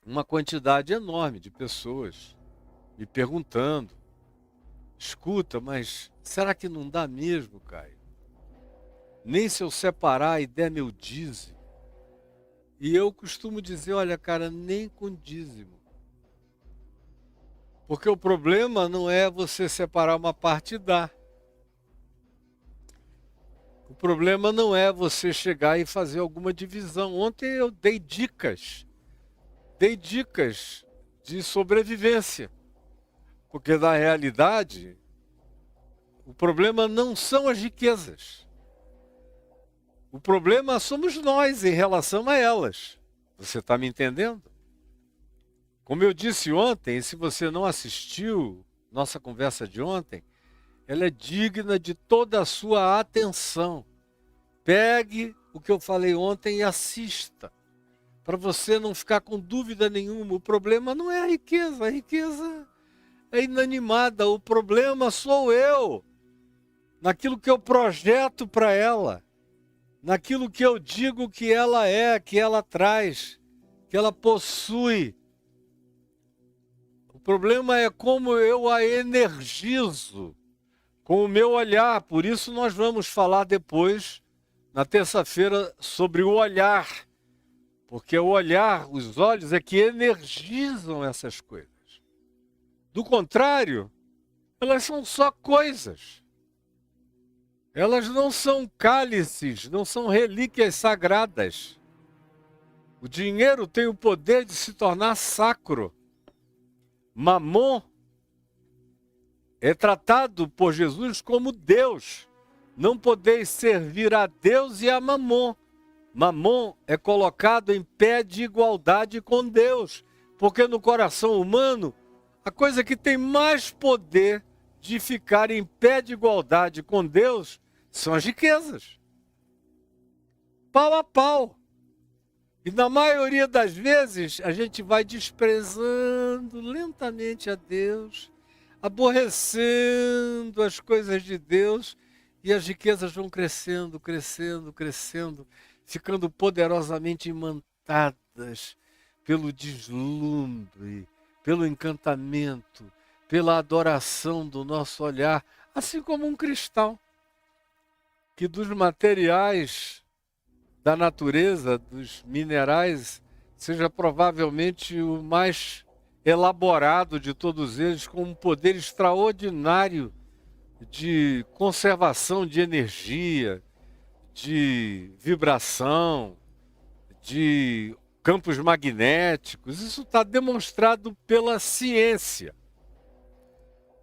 uma quantidade enorme de pessoas me perguntando: escuta, mas será que não dá mesmo, Caio? Nem se eu separar e der meu dízimo. E eu costumo dizer, olha, cara, nem com dízimo. Porque o problema não é você separar uma parte e dar. O problema não é você chegar e fazer alguma divisão. Ontem eu dei dicas de sobrevivência. Porque na realidade, o problema não são as riquezas. O problema somos nós em relação a elas. Você está me entendendo? Como eu disse ontem, e se você não assistiu nossa conversa de ontem, ela é digna de toda a sua atenção. Pegue o que eu falei ontem e assista, para você não ficar com dúvida nenhuma. O problema não é a riqueza é inanimada. O problema sou eu, naquilo que eu projeto para ela, naquilo que eu digo que ela é, que ela traz, que ela possui. O problema é como eu a energizo com o meu olhar. Por isso nós vamos falar depois, na terça-feira, sobre o olhar. Porque o olhar, os olhos, é que energizam essas coisas. Do contrário, elas são só coisas. Elas não são cálices, não são relíquias sagradas. O dinheiro tem o poder de se tornar sacro. Mamon é tratado por Jesus como Deus. Não podeis servir a Deus e a Mamon. Mamon é colocado em pé de igualdade com Deus. Porque no coração humano, a coisa que tem mais poder de ficar em pé de igualdade com Deus são as riquezas. Pau a pau. E na maioria das vezes a gente vai desprezando lentamente a Deus, aborrecendo as coisas de Deus, e as riquezas vão crescendo, ficando poderosamente imantadas pelo deslumbre, pelo encantamento, pela adoração do nosso olhar, assim como um cristal, que dos materiais da natureza, dos minerais, seja provavelmente o mais elaborado de todos eles, com um poder extraordinário de conservação de energia, de vibração, de campos magnéticos. Isso está demonstrado pela ciência.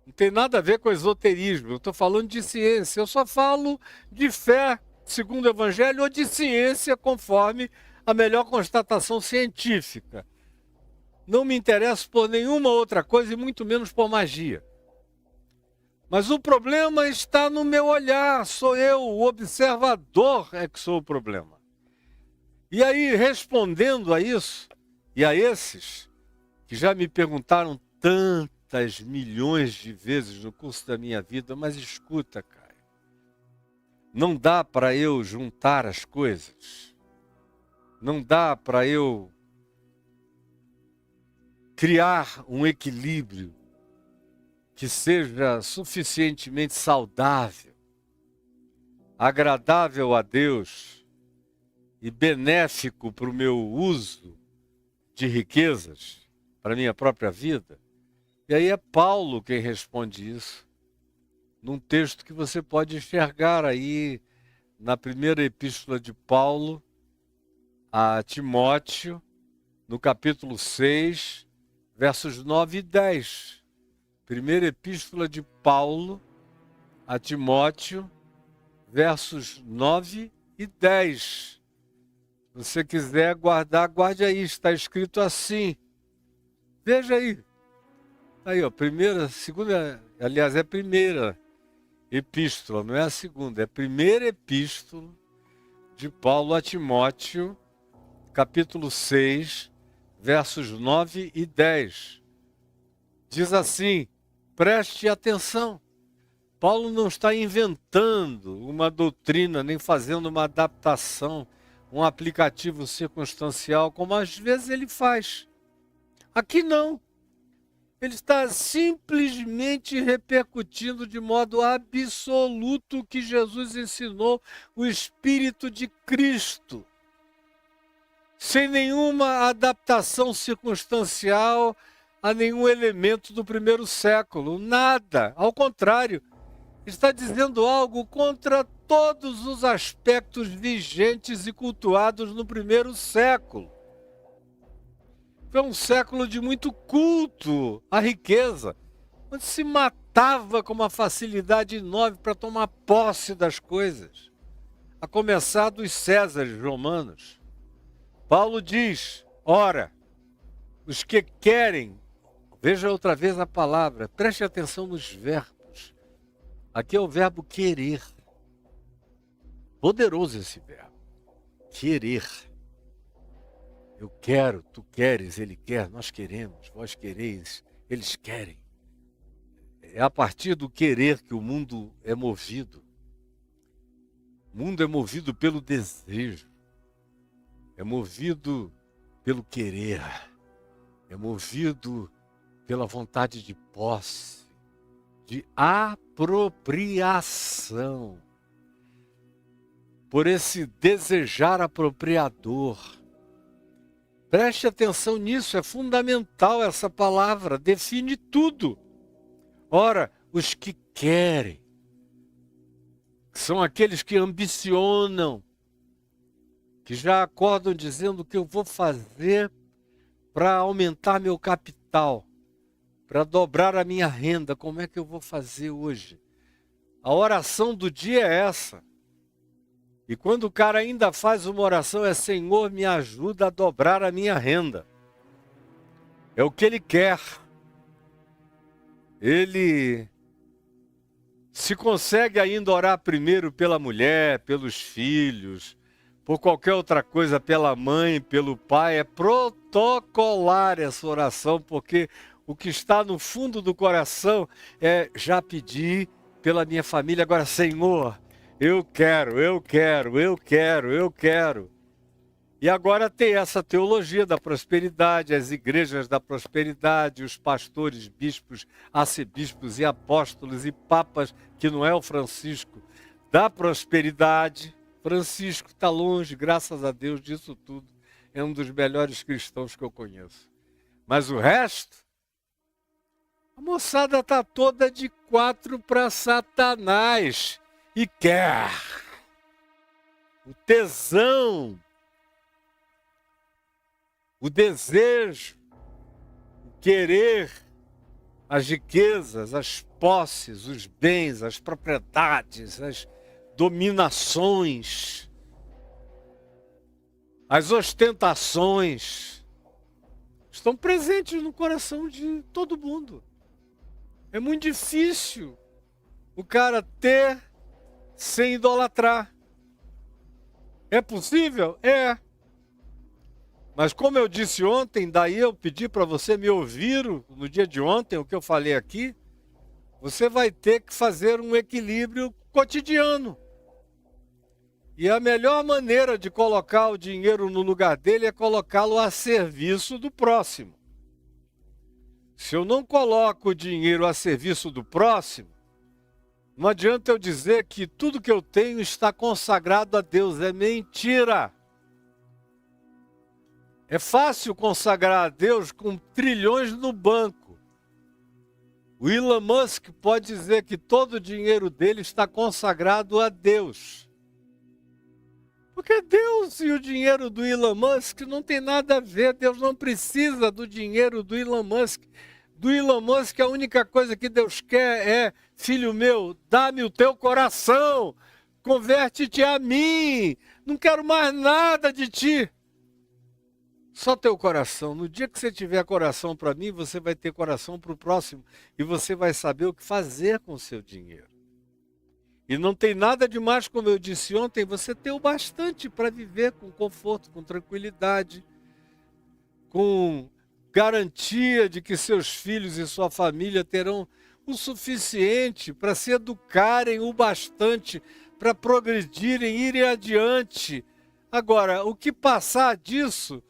Não tem nada a ver com esoterismo, eu estou falando de ciência. Eu só falo de fé segundo o Evangelho ou de ciência, conforme a melhor constatação científica. Não me interesso por nenhuma outra coisa e muito menos por magia. Mas o problema está no meu olhar, sou eu, o observador é que sou o problema. E aí, respondendo a isso, e a esses que já me perguntaram tantas milhões de vezes no curso da minha vida, mas escuta, cara, não dá para eu juntar as coisas, não dá para eu criar um equilíbrio que seja suficientemente saudável, agradável a Deus e benéfico para o meu uso de riquezas, para a minha própria vida. E aí é Paulo quem responde isso, num texto que você pode enxergar aí na primeira epístola de Paulo a Timóteo, no capítulo 6, versos 9 e 10. Primeira epístola de Paulo a Timóteo, versos 9 e 10. Se você quiser guardar, guarde aí, está escrito assim. Veja aí. Aí, ó, primeira, segunda, aliás, é a primeira epístola, não é a segunda, é a primeira epístola de Paulo a Timóteo, capítulo 6, versos 9 e 10. Diz assim, preste atenção. Paulo não está inventando uma doutrina, nem fazendo uma adaptação, um aplicativo circunstancial, como às vezes ele faz. Aqui não. Ele está simplesmente repercutindo de modo absoluto o que Jesus ensinou, o Espírito de Cristo. Sem nenhuma adaptação circunstancial a nenhum elemento do primeiro século. Nada. Ao contrário, está dizendo algo contra todos os aspectos vigentes e cultuados no primeiro século. Foi um século de muito culto à riqueza, onde se matava com uma facilidade enorme para tomar posse das coisas, a começar dos Césares romanos. Paulo diz, ora, os que querem, veja outra vez a palavra, preste atenção nos verbos. Aqui é o verbo querer. Poderoso esse verbo. Querer. Eu quero, tu queres, ele quer, nós queremos, vós quereis, eles querem. É a partir do querer que o mundo é movido. O mundo é movido pelo desejo. É movido pelo querer. É movido pela vontade de posse, de apropriação. Por esse desejar apropriador. Preste atenção nisso, é fundamental essa palavra, define tudo. Ora, os que querem, são aqueles que ambicionam, que já acordam dizendo o que eu vou fazer para aumentar meu capital, para dobrar a minha renda, como é que eu vou fazer hoje? A oração do dia é essa. E quando o cara ainda faz uma oração, é Senhor, me ajuda a dobrar a minha renda. É o que ele quer. Ele se consegue ainda orar primeiro pela mulher, pelos filhos, por qualquer outra coisa, pela mãe, pelo pai, é protocolar essa oração, porque o que está no fundo do coração é já pedir pela minha família, agora, Senhor, eu quero, eu quero, eu quero, eu quero. E agora tem essa teologia da prosperidade, as igrejas da prosperidade, os pastores, bispos, arcebispos e apóstolos e papas, que não é o Francisco, da prosperidade. Francisco está longe, graças a Deus, disso tudo. É um dos melhores cristãos que eu conheço. Mas o resto, a moçada está toda de quatro para Satanás. E quer. O tesão, o desejo, o querer, as riquezas, as posses, os bens, as propriedades, as dominações, as ostentações, estão presentes no coração de todo mundo. É muito difícil o cara ter sem idolatrar. É possível? É. Mas como eu disse ontem, daí eu pedi para você me ouvir no dia de ontem, o que eu falei aqui, você vai ter que fazer um equilíbrio cotidiano. E a melhor maneira de colocar o dinheiro no lugar dele é colocá-lo a serviço do próximo. Se eu não coloco o dinheiro a serviço do próximo, não adianta eu dizer que tudo que eu tenho está consagrado a Deus. É mentira. É fácil consagrar a Deus com trilhões no banco. O Elon Musk pode dizer que todo o dinheiro dele está consagrado a Deus. Porque Deus e o dinheiro do Elon Musk não tem nada a ver. Deus não precisa do dinheiro do Elon Musk. Do Elon Musk, a única coisa que Deus quer é: filho meu, dá-me o teu coração, converte-te a mim, não quero mais nada de ti. Só teu coração. No dia que você tiver coração para mim, você vai ter coração para o próximo e você vai saber o que fazer com o seu dinheiro. E não tem nada de mais, como eu disse ontem, você ter o bastante para viver com conforto, com tranquilidade, com garantia de que seus filhos e sua família terão o suficiente para se educarem o bastante, para progredirem, irem adiante. Agora, o que passar disso,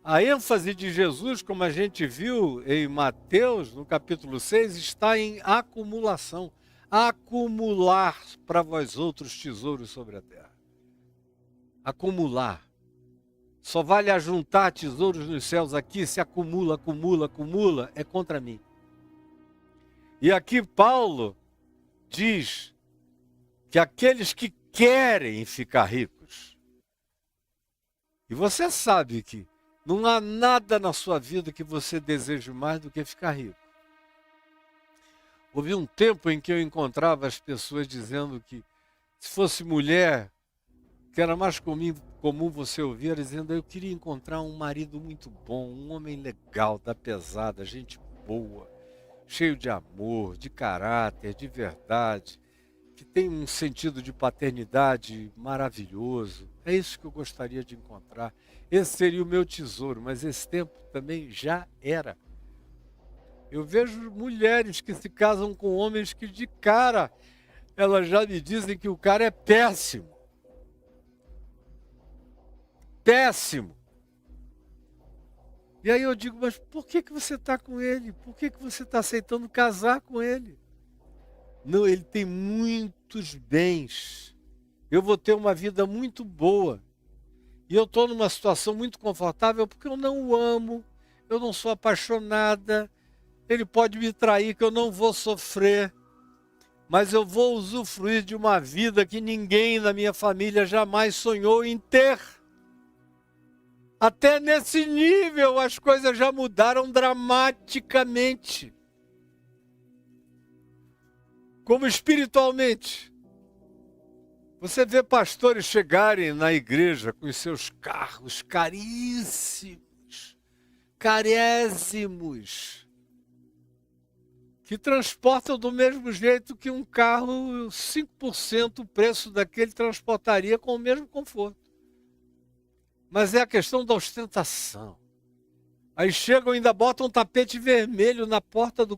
a ênfase de Jesus, como a gente viu em Mateus, no capítulo 6, está em acumulação. Acumular para vós outros tesouros sobre a terra. Acumular. Só vale ajuntar tesouros nos céus. Aqui se acumula, acumula, acumula, é contra mim. E aqui Paulo diz que aqueles que querem ficar ricos, e você sabe que não há nada na sua vida que você deseje mais do que ficar rico. Houve um tempo em que eu encontrava as pessoas dizendo que, se fosse mulher, que era mais comum você ouvir dizendo: eu queria encontrar um marido muito bom, um homem legal, da pesada, gente boa, cheio de amor, de caráter, de verdade, que tem um sentido de paternidade maravilhoso. É isso que eu gostaria de encontrar. Esse seria o meu tesouro, mas esse tempo também já era. Eu vejo mulheres que se casam com homens que de cara elas já me dizem que o cara é péssimo. Péssimo. E aí eu digo: mas por que você está com ele? Por que você está aceitando casar com ele? Não, ele tem muitos bens. Eu vou ter uma vida muito boa. E eu estou numa situação muito confortável porque eu não o amo, eu não sou apaixonada. Ele pode me trair que eu não vou sofrer, mas eu vou usufruir de uma vida que ninguém na minha família jamais sonhou em ter. Até nesse nível as coisas já mudaram dramaticamente. Como espiritualmente. Você vê pastores chegarem na igreja com os seus carros caríssimos, carésimos, que transportam do mesmo jeito que um carro, 5% o preço daquele transportaria com o mesmo conforto. Mas é a questão da ostentação. Aí chegam e ainda botam um tapete vermelho na porta do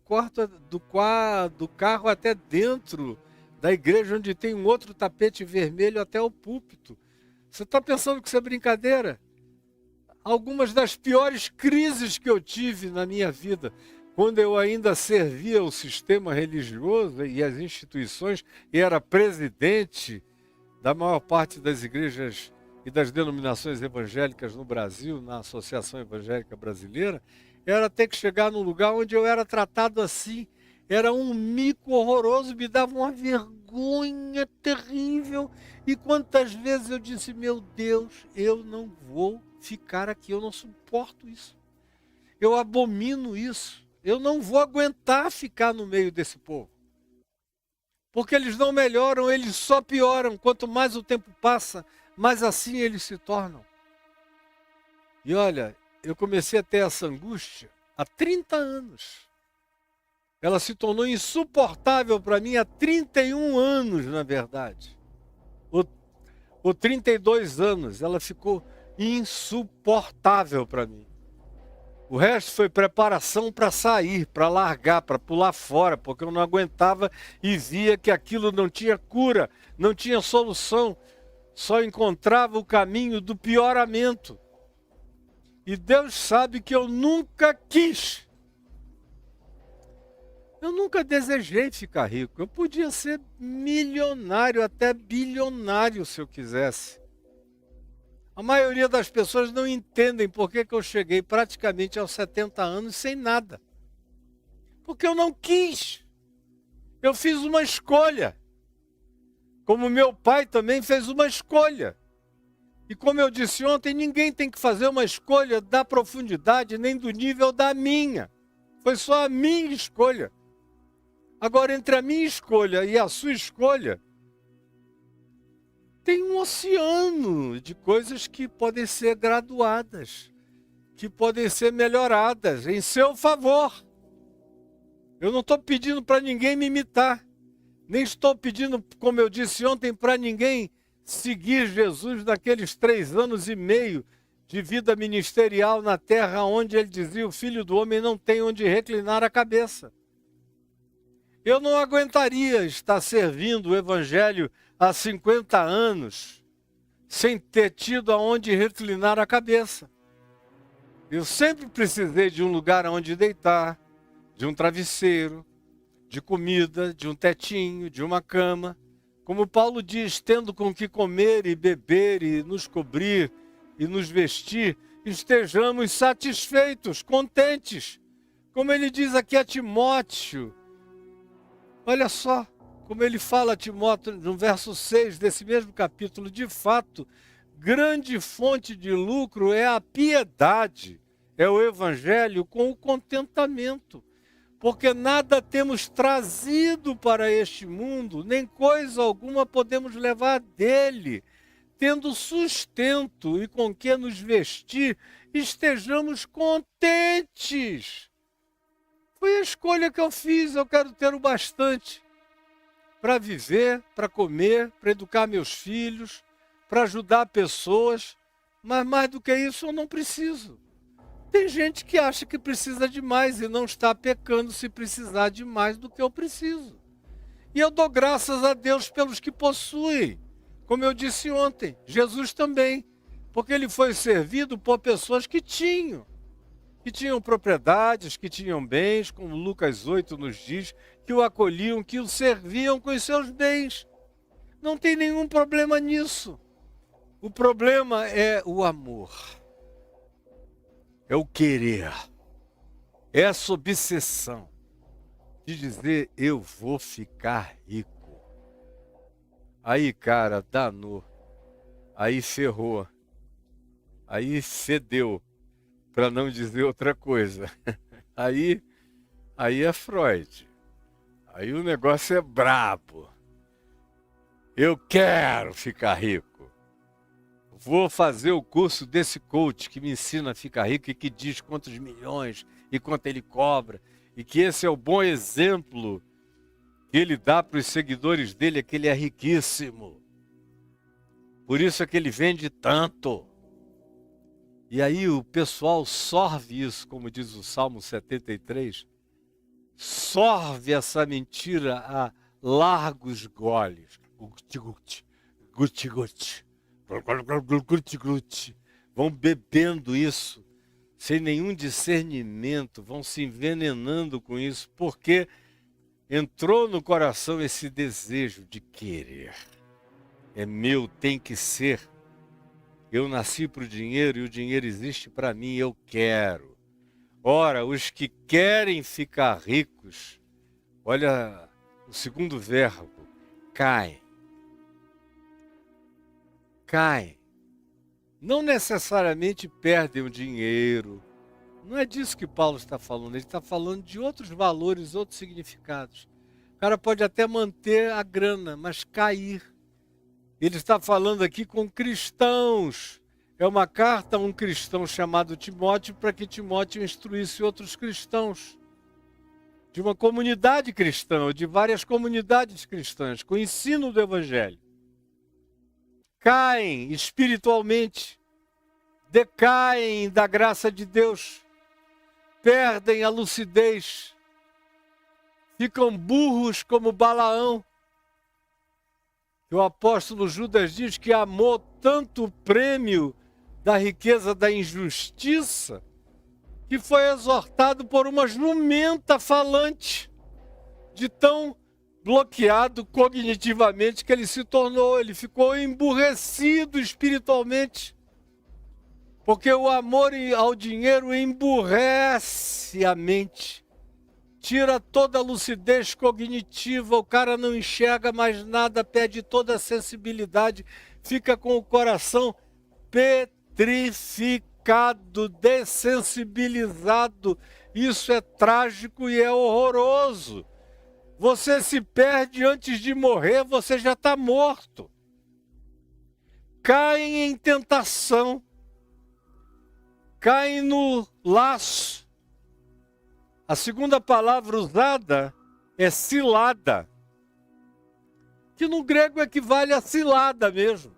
carro até dentro da igreja, onde tem um outro tapete vermelho até o púlpito. Você está pensando que isso é brincadeira? Algumas das piores crises que eu tive na minha vida, quando eu ainda servia o sistema religioso e as instituições, e era presidente da maior parte das igrejas e das denominações evangélicas no Brasil, na Associação Evangélica Brasileira, era ter que chegar num lugar onde eu era tratado assim. Era um mico horroroso, me dava uma vergonha terrível. E quantas vezes eu disse: meu Deus, eu não vou ficar aqui, eu não suporto isso. Eu abomino isso. Eu não vou aguentar ficar no meio desse povo. Porque eles não melhoram, eles só pioram. Quanto mais o tempo passa, mais assim eles se tornam. E olha, eu comecei a ter essa angústia há 30 anos. Ela se tornou insuportável para mim há 31 anos, na verdade. Ou 32 anos, ela ficou insuportável para mim. O resto foi preparação para sair, para largar, para pular fora, porque eu não aguentava e via que aquilo não tinha cura, não tinha solução, só encontrava o caminho do pioramento. E Deus sabe que eu nunca quis. Eu nunca desejei ficar rico. Eu podia ser milionário, até bilionário, se eu quisesse. A maioria das pessoas não entendem por que eu cheguei praticamente aos 70 anos sem nada. Porque eu não quis. Eu fiz uma escolha. Como meu pai também fez uma escolha. E como eu disse ontem, ninguém tem que fazer uma escolha da profundidade nem do nível da minha. Foi só a minha escolha. Agora, entre a minha escolha e a sua escolha, tem um oceano de coisas que podem ser graduadas, que podem ser melhoradas em seu favor. Eu não estou pedindo para ninguém me imitar, nem estou pedindo, como eu disse ontem, para ninguém seguir Jesus naqueles 3 anos e meio de vida ministerial na terra, onde ele dizia: o Filho do Homem não tem onde reclinar a cabeça. Eu não aguentaria estar servindo o Evangelho há 50 anos, sem ter tido aonde reclinar a cabeça. Eu sempre precisei de um lugar onde deitar, de um travesseiro, de comida, de um tetinho, de uma cama. Como Paulo diz, tendo com que comer e beber e nos cobrir e nos vestir, estejamos satisfeitos, contentes. Como ele diz aqui a Timóteo, olha só como ele fala a Timóteo no verso 6 desse mesmo capítulo: de fato, grande fonte de lucro é a piedade, é o evangelho com o contentamento. Porque nada temos trazido para este mundo, nem coisa alguma podemos levar dele. Tendo sustento e com que nos vestir, estejamos contentes. Foi a escolha que eu fiz. Eu quero ter o bastante para viver, para comer, para educar meus filhos, para ajudar pessoas. Mas mais do que isso eu não preciso. Tem gente que acha que precisa de mais e não está pecando se precisar de mais do que eu preciso. E eu dou graças a Deus pelos que possuem. Como eu disse ontem, Jesus também. Porque ele foi servido por pessoas que tinham propriedades, que tinham bens, como Lucas 8 nos diz, que o acolhiam, que o serviam com os seus bens. Não tem nenhum problema nisso. O problema é o amor. É o querer. É essa obsessão de dizer: eu vou ficar rico. Aí, cara, danou. Aí ferrou. Aí fedeu. Para não dizer outra coisa. Aí é Freud. Aí o negócio é brabo. Eu quero ficar rico. Vou fazer o curso desse coach que me ensina a ficar rico e que diz quantos milhões e quanto ele cobra. E que esse é o bom exemplo que ele dá para os seguidores dele, é que ele é riquíssimo. Por isso é que ele vende tanto. E aí o pessoal sorve isso, como diz o Salmo 73, sorve essa mentira a largos goles. Guti-guti, guti-guti. Vão bebendo isso sem nenhum discernimento, vão se envenenando com isso, porque entrou no coração esse desejo de querer. É meu, tem que ser. Eu nasci para o dinheiro e o dinheiro existe para mim, eu quero. Ora, os que querem ficar ricos, olha o segundo verbo, caem. Caem. Não necessariamente perdem o dinheiro. Não é disso que Paulo está falando. Ele está falando de outros valores, outros significados. O cara pode até manter a grana, mas cair. Ele está falando aqui com cristãos. É uma carta a um cristão chamado Timóteo, para que Timóteo instruísse outros cristãos. De uma comunidade cristã, ou de várias comunidades cristãs, com o ensino do Evangelho. Caem espiritualmente, decaem da graça de Deus, perdem a lucidez, ficam burros como Balaão. O apóstolo Judas diz que amou tanto o prêmio da riqueza da injustiça, que foi exortado por uma jumenta falante, de tão bloqueado cognitivamente que ele se tornou. Ele ficou emburrecido espiritualmente, porque o amor ao dinheiro emburrece a mente, tira toda a lucidez cognitiva, o cara não enxerga mais nada, perde toda a sensibilidade, fica com o coração petrificado, dessensibilizado. Isso é trágico e é horroroso. Você se perde antes de morrer, você já está morto. Caem em tentação, caem no laço. A segunda palavra usada é cilada, que no grego equivale a cilada mesmo.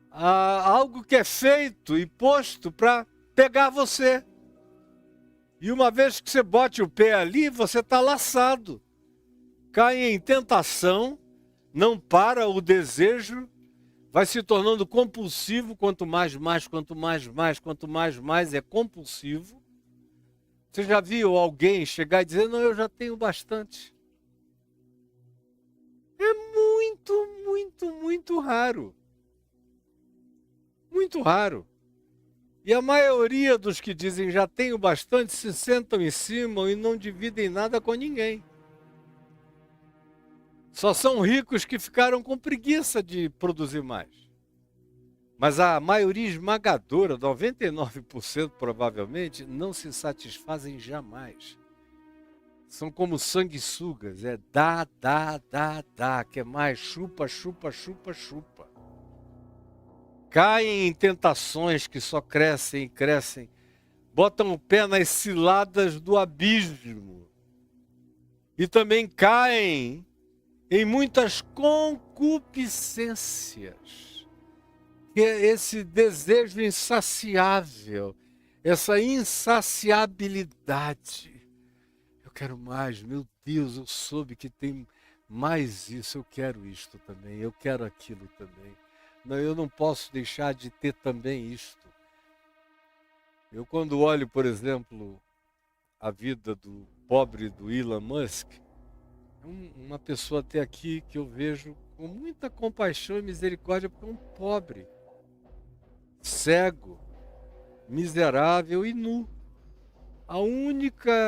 Algo que é feito e posto para pegar você. E uma vez que você bote o pé ali, você está laçado. Cai em tentação, não para o desejo, vai se tornando compulsivo, quanto mais é compulsivo. Você já viu alguém chegar e dizer, não, eu já tenho bastante? É muito raro. Muito raro. E a maioria dos que dizem já tenho bastante se sentam em cima e não dividem nada com ninguém. Só são ricos que ficaram com preguiça de produzir mais. Mas a maioria esmagadora, 99% provavelmente, não se satisfazem jamais. São como sanguessugas, dá, quer mais, chupa. Caem em tentações que só crescem e crescem, botam o pé nas ciladas do abismo e também caem em muitas concupiscências, que é esse desejo insaciável, essa insaciabilidade. Eu quero mais, meu Deus, eu soube que tem mais isso, eu quero isto também, eu quero aquilo também. Não, eu não posso deixar de ter também isto. Eu quando olho, por exemplo, a vida do pobre do Elon Musk, uma pessoa até aqui que eu vejo com muita compaixão e misericórdia, porque é um pobre, cego, miserável e nu.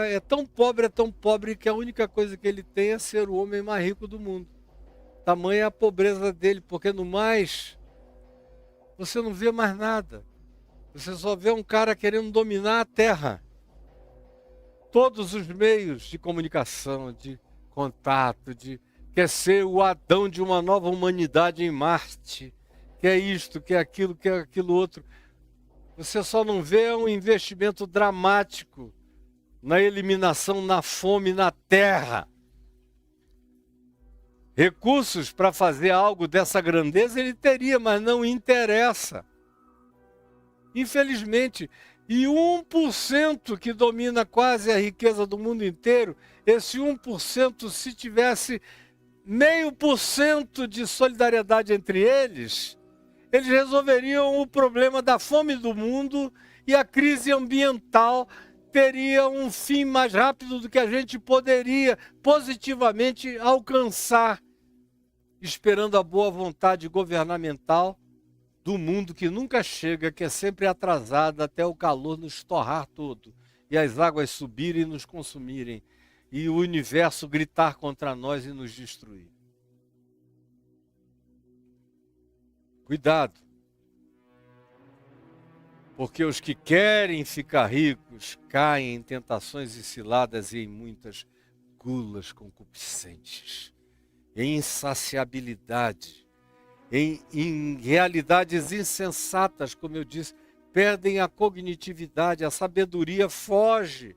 É tão pobre que a única coisa que ele tem é ser o homem mais rico do mundo. Tamanha é a pobreza dele, porque no mais você não vê mais nada. Você só vê um cara querendo dominar a Terra. Todos os meios de comunicação, de contato, quer ser o Adão de uma nova humanidade em Marte. Quer isto, quer aquilo outro. Você só não vê um investimento dramático na eliminação, na fome na Terra. Recursos para fazer algo dessa grandeza ele teria, mas não interessa. Infelizmente, e 1% que domina quase a riqueza do mundo inteiro, esse 1%, se tivesse 0,5% de solidariedade entre eles resolveriam o problema da fome do mundo e a crise ambiental teria um fim mais rápido do que a gente poderia positivamente alcançar, esperando a boa vontade governamental do mundo que nunca chega, que é sempre atrasada até o calor nos torrar todo e as águas subirem e nos consumirem e o universo gritar contra nós e nos destruir. Cuidado, porque os que querem ficar ricos caem em tentações e ciladas e em muitas gulas concupiscentes, em insaciabilidade, em realidades insensatas, como eu disse, perdem a cognitividade, a sabedoria foge.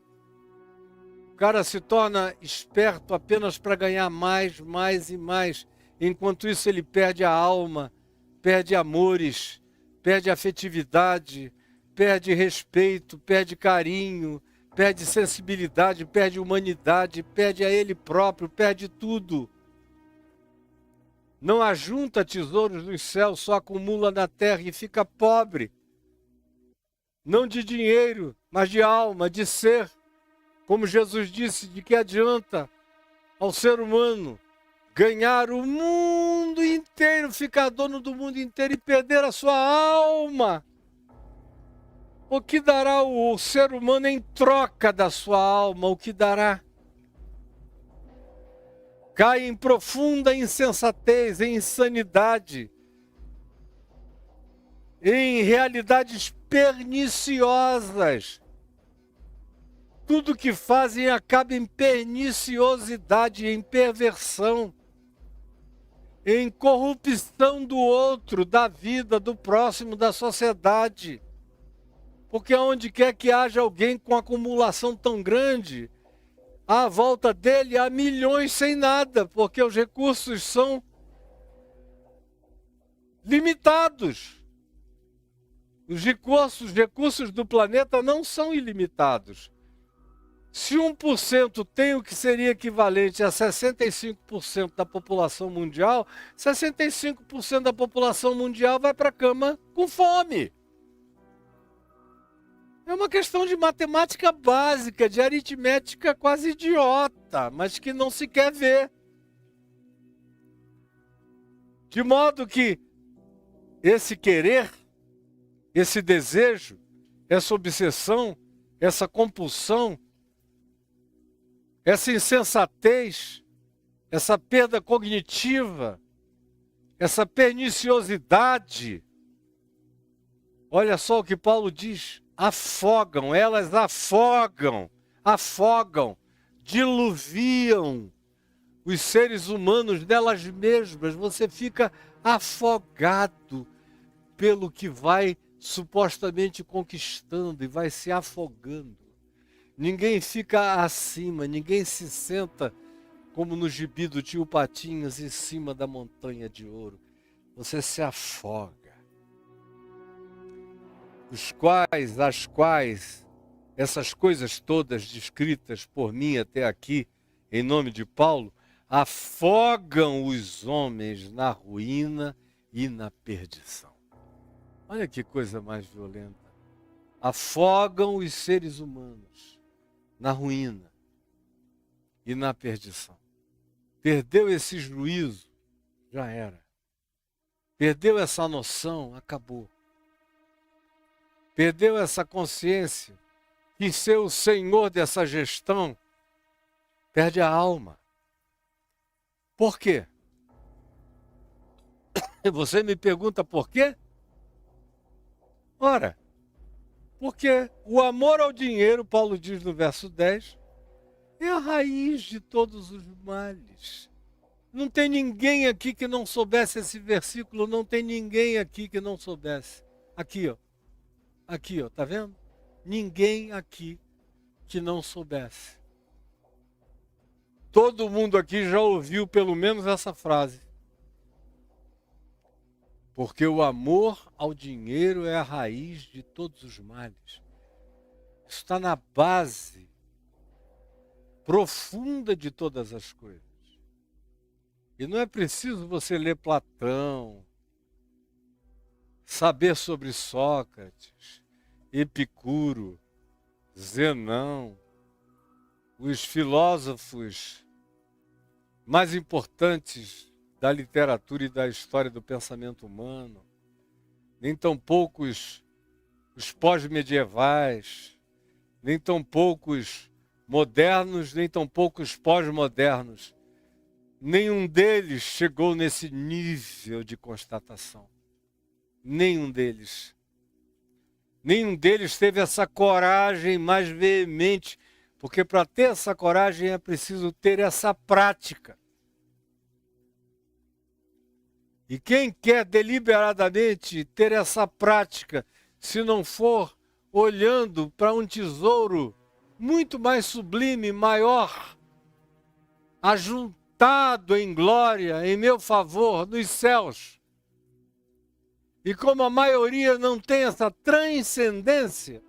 O cara se torna esperto apenas para ganhar mais, mais e mais. Enquanto isso ele perde a alma, perde amores, perde afetividade, perde respeito, perde carinho, perde sensibilidade, perde humanidade, perde a ele próprio, perde tudo. Não ajunta tesouros nos céus, só acumula na terra e fica pobre. Não de dinheiro, mas de alma, de ser. Como Jesus disse, de que adianta ao ser humano ganhar o mundo inteiro, ficar dono do mundo inteiro e perder a sua alma? O que dará o ser humano em troca da sua alma? O que dará? Cai em profunda insensatez, em insanidade, em realidades perniciosas. Tudo que fazem acaba em perniciosidade, em perversão, em corrupção do outro, da vida, do próximo, da sociedade. Porque onde quer que haja alguém com acumulação tão grande, à volta dele há milhões sem nada, porque os recursos são limitados. Os recursos do planeta não são ilimitados. Se 1% tem o que seria equivalente a 65% da população mundial, 65% da população mundial vai para a cama com fome. É uma questão de matemática básica, de aritmética quase idiota, mas que não se quer ver. De modo que esse querer, esse desejo, essa obsessão, essa compulsão, essa insensatez, essa perda cognitiva, essa perniciosidade, olha só o que Paulo diz, elas afogam, diluviam os seres humanos delas mesmas. Você fica afogado pelo que vai supostamente conquistando e vai se afogando. Ninguém fica acima, ninguém se senta como no gibi do Tio Patinhas em cima da montanha de ouro. Você se afoga. As quais, essas coisas todas descritas por mim até aqui, em nome de Paulo, afogam os homens na ruína e na perdição. Olha que coisa mais violenta. Afogam os seres humanos na ruína e na perdição. Perdeu esse juízo, já era. Perdeu essa noção, acabou. Perdeu essa consciência que ser o senhor dessa gestão, perde a alma. Por quê? Você me pergunta por quê? Ora, porque o amor ao dinheiro, Paulo diz no verso 10, é a raiz de todos os males. Não tem ninguém aqui que não soubesse esse versículo, não tem ninguém aqui que não soubesse. Aqui, ó, tá vendo? Ninguém aqui que não soubesse. Todo mundo aqui já ouviu pelo menos essa frase. Porque o amor ao dinheiro é a raiz de todos os males. Isso está na base profunda de todas as coisas. E não é preciso você ler Platão, saber sobre Sócrates, Epicuro, Zenão, os filósofos mais importantes da literatura e da história do pensamento humano, nem tampouco os pós-medievais, nem tampouco os modernos, nem tampouco os pós-modernos. Nenhum deles chegou nesse nível de constatação. Nenhum deles. Nenhum deles teve essa coragem mais veemente, Porque para ter essa coragem é preciso ter essa prática. E quem quer deliberadamente ter essa prática, se não for olhando para um tesouro muito mais sublime, maior, ajuntado em glória, em meu favor, nos céus. E como a maioria não tem essa transcendência,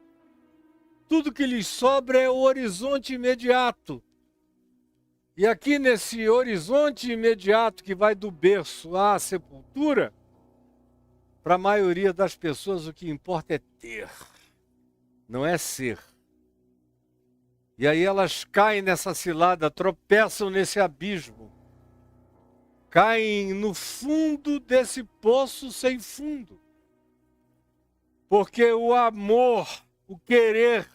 tudo que lhes sobra é o horizonte imediato. E aqui nesse horizonte imediato que vai do berço à sepultura, para a maioria das pessoas o que importa é ter, não é ser. E aí elas caem nessa cilada, tropeçam nesse abismo, caem no fundo desse poço sem fundo. Porque o amor, o querer,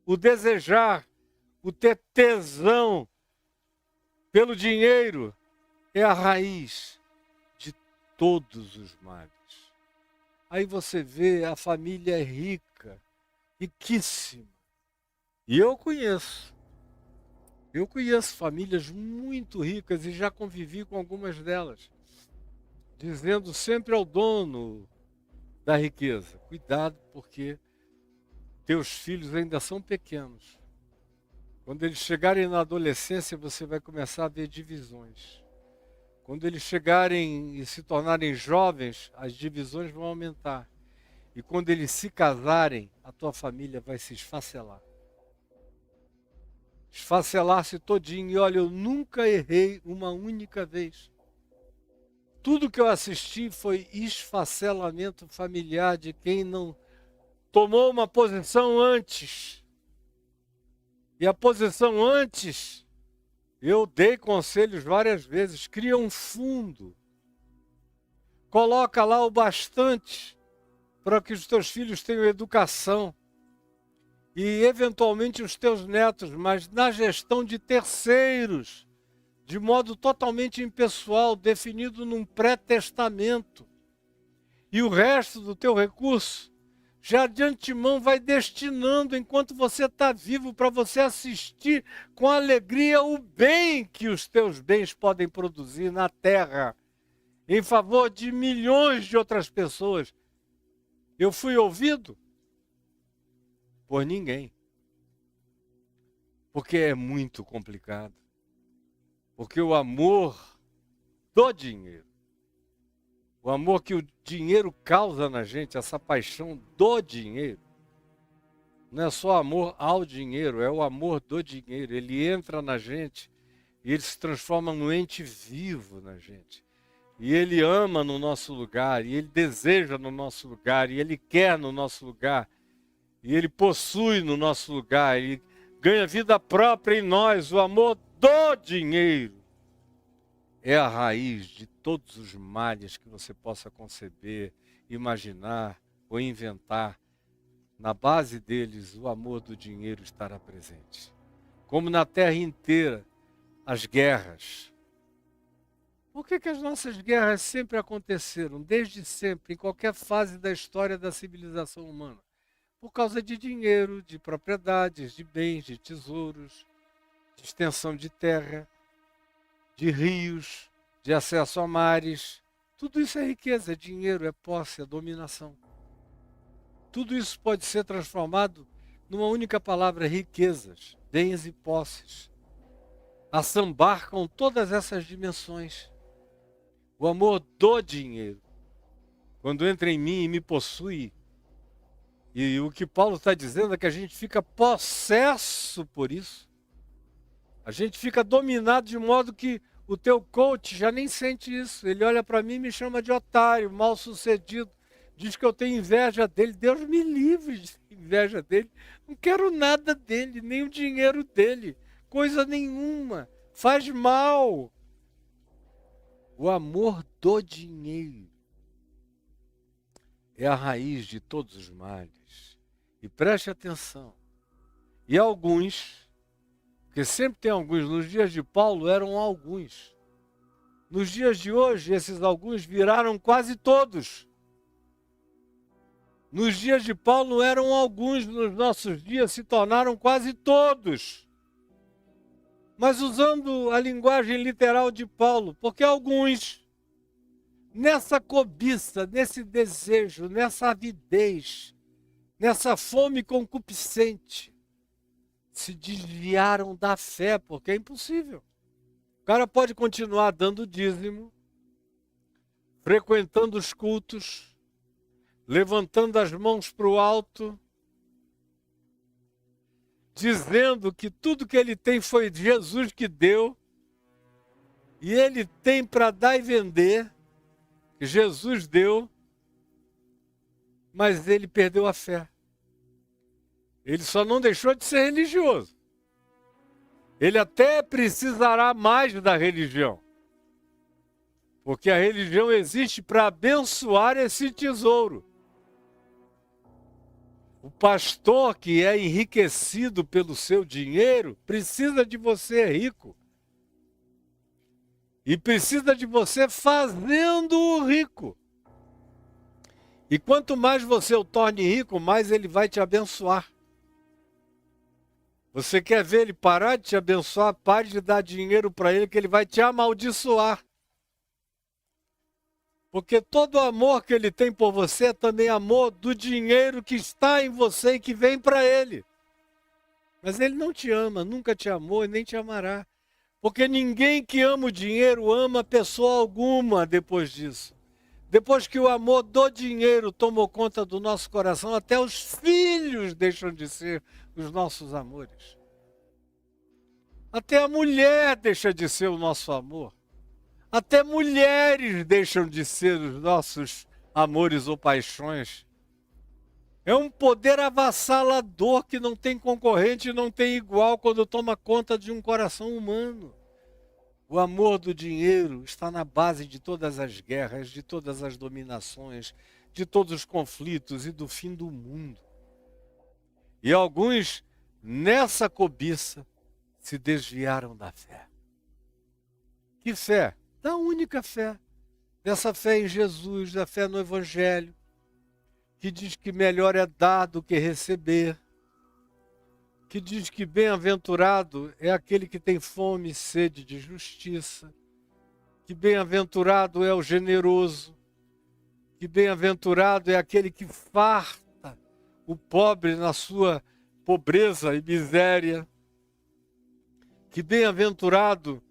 o desejar, o ter tesão pelo dinheiro é a raiz de todos os males. Aí você vê a família rica, riquíssima. E eu conheço famílias muito ricas e já convivi com algumas delas, dizendo sempre ao dono da riqueza: cuidado, porque teus filhos ainda são pequenos. Quando eles chegarem na adolescência, você vai começar a ver divisões. Quando eles chegarem e se tornarem jovens, as divisões vão aumentar. E quando eles se casarem, a tua família vai se esfacelar. Esfacelar-se todinho. E olha, eu nunca errei uma única vez. Tudo que eu assisti foi esfacelamento familiar de quem não tomou uma posição antes. E a posição antes, eu dei conselhos várias vezes: cria um fundo, coloca lá o bastante para que os teus filhos tenham educação e eventualmente os teus netos, mas na gestão de terceiros, de modo totalmente impessoal, definido num pré-testamento. E o resto do teu recurso já de antemão vai destinando, enquanto você está vivo, para você assistir com alegria o bem que os teus bens podem produzir na terra, em favor de milhões de outras pessoas. Eu fui ouvido por ninguém, porque é muito complicado. Porque o amor do dinheiro, o amor que o dinheiro causa na gente, essa paixão do dinheiro, não é só amor ao dinheiro, é o amor do dinheiro. Ele entra na gente e ele se transforma num ente vivo na gente. E ele ama no nosso lugar, e ele deseja no nosso lugar, e ele quer no nosso lugar, e ele possui no nosso lugar, e ganha vida própria em nós. O amor do dinheiro é a raiz de todos os males que você possa conceber, imaginar ou inventar. Na base deles, o amor do dinheiro estará presente. Como na terra inteira, as guerras. Por que as nossas guerras sempre aconteceram? Desde sempre, em qualquer fase da história da civilização humana. Por causa de dinheiro, de propriedades, de bens, de tesouros, de extensão de terra, de rios, de acesso a mares. Tudo isso é riqueza, é dinheiro, é posse, é dominação. Tudo isso pode ser transformado numa única palavra: riquezas, bens e posses. Assambarcam todas essas dimensões. O amor do dinheiro, quando entra em mim e me possui, e o que Paulo está dizendo é que a gente fica possesso por isso. A gente fica dominado de modo que o teu coach já nem sente isso. Ele olha para mim e me chama de otário, mal sucedido. Diz que eu tenho inveja dele. Deus me livre de inveja dele. Não quero nada dele, nem o dinheiro dele. Coisa nenhuma. Faz mal. O amor do dinheiro é a raiz de todos os males. E preste atenção. E alguns, porque sempre tem alguns, nos dias de Paulo eram alguns. Nos dias de hoje, esses alguns viraram quase todos. Nos dias de Paulo eram alguns, nos nossos dias se tornaram quase todos. Mas usando a linguagem literal de Paulo, porque alguns, nessa cobiça, nesse desejo, nessa avidez, nessa fome concupiscente, se desviaram da fé, porque é impossível. O cara pode continuar dando dízimo, frequentando os cultos, levantando as mãos para o alto, dizendo que tudo que ele tem foi Jesus que deu, e ele tem para dar e vender, que Jesus deu, mas ele perdeu a fé. Ele só não deixou de ser religioso. Ele até precisará mais da religião, porque a religião existe para abençoar esse tesouro. O pastor que é enriquecido pelo seu dinheiro precisa de você rico. E precisa de você fazendo-o rico. E quanto mais você o torne rico, mais ele vai te abençoar. Você quer ver ele parar de te abençoar? Pare de dar dinheiro para ele, que ele vai te amaldiçoar. Porque todo o amor que ele tem por você é também amor do dinheiro que está em você e que vem para ele. Mas ele não te ama, nunca te amou e nem te amará. Porque ninguém que ama o dinheiro ama pessoa alguma depois disso. Depois que o amor do dinheiro tomou conta do nosso coração, até os filhos deixam de ser os nossos amores. Até a mulher deixa de ser o nosso amor. Até mulheres deixam de ser os nossos amores ou paixões. É um poder avassalador que não tem concorrente e não tem igual quando toma conta de um coração humano. O amor do dinheiro está na base de todas as guerras, de todas as dominações, de todos os conflitos e do fim do mundo. E alguns, nessa cobiça, se desviaram da fé. Que fé? Da única fé. Dessa fé em Jesus, da fé no Evangelho, que diz que melhor é dar do que receber, que diz que bem-aventurado é aquele que tem fome e sede de justiça, que bem-aventurado é o generoso, que bem-aventurado é aquele que farta o pobre na sua pobreza e miséria, que bem-aventurado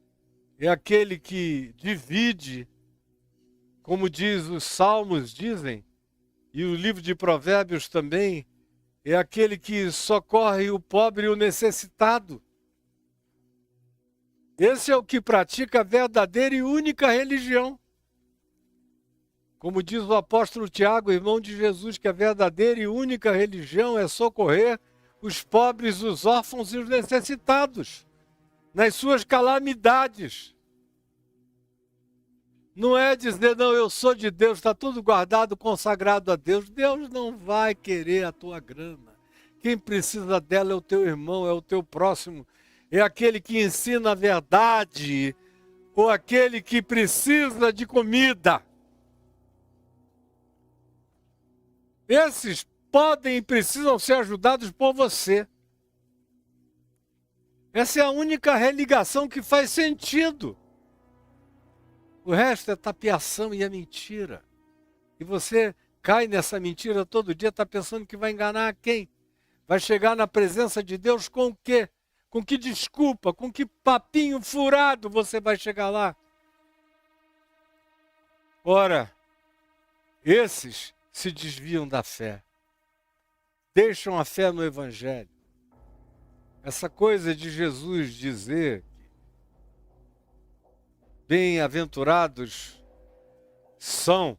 é aquele que divide, como diz os Salmos dizem, e o livro de Provérbios também, é aquele que socorre o pobre e o necessitado. Esse é o que pratica a verdadeira e única religião. Como diz o apóstolo Tiago, irmão de Jesus, que a verdadeira e única religião é socorrer os pobres, os órfãos e os necessitados nas suas calamidades. Não é dizer, não, eu sou de Deus, está tudo guardado, consagrado a Deus. Deus não vai querer a tua grana. Quem precisa dela é o teu irmão, é o teu próximo, é aquele que ensina a verdade, ou aquele que precisa de comida. Esses podem e precisam ser ajudados por você. Essa é a única religação que faz sentido. O resto é tapiação e é mentira. E você cai nessa mentira todo dia, está pensando que vai enganar quem? Vai chegar na presença de Deus com o quê? Com que desculpa? Com que papinho furado você vai chegar lá? Ora, esses se desviam da fé. Deixam a fé no Evangelho. Essa coisa de Jesus dizer bem-aventurados são,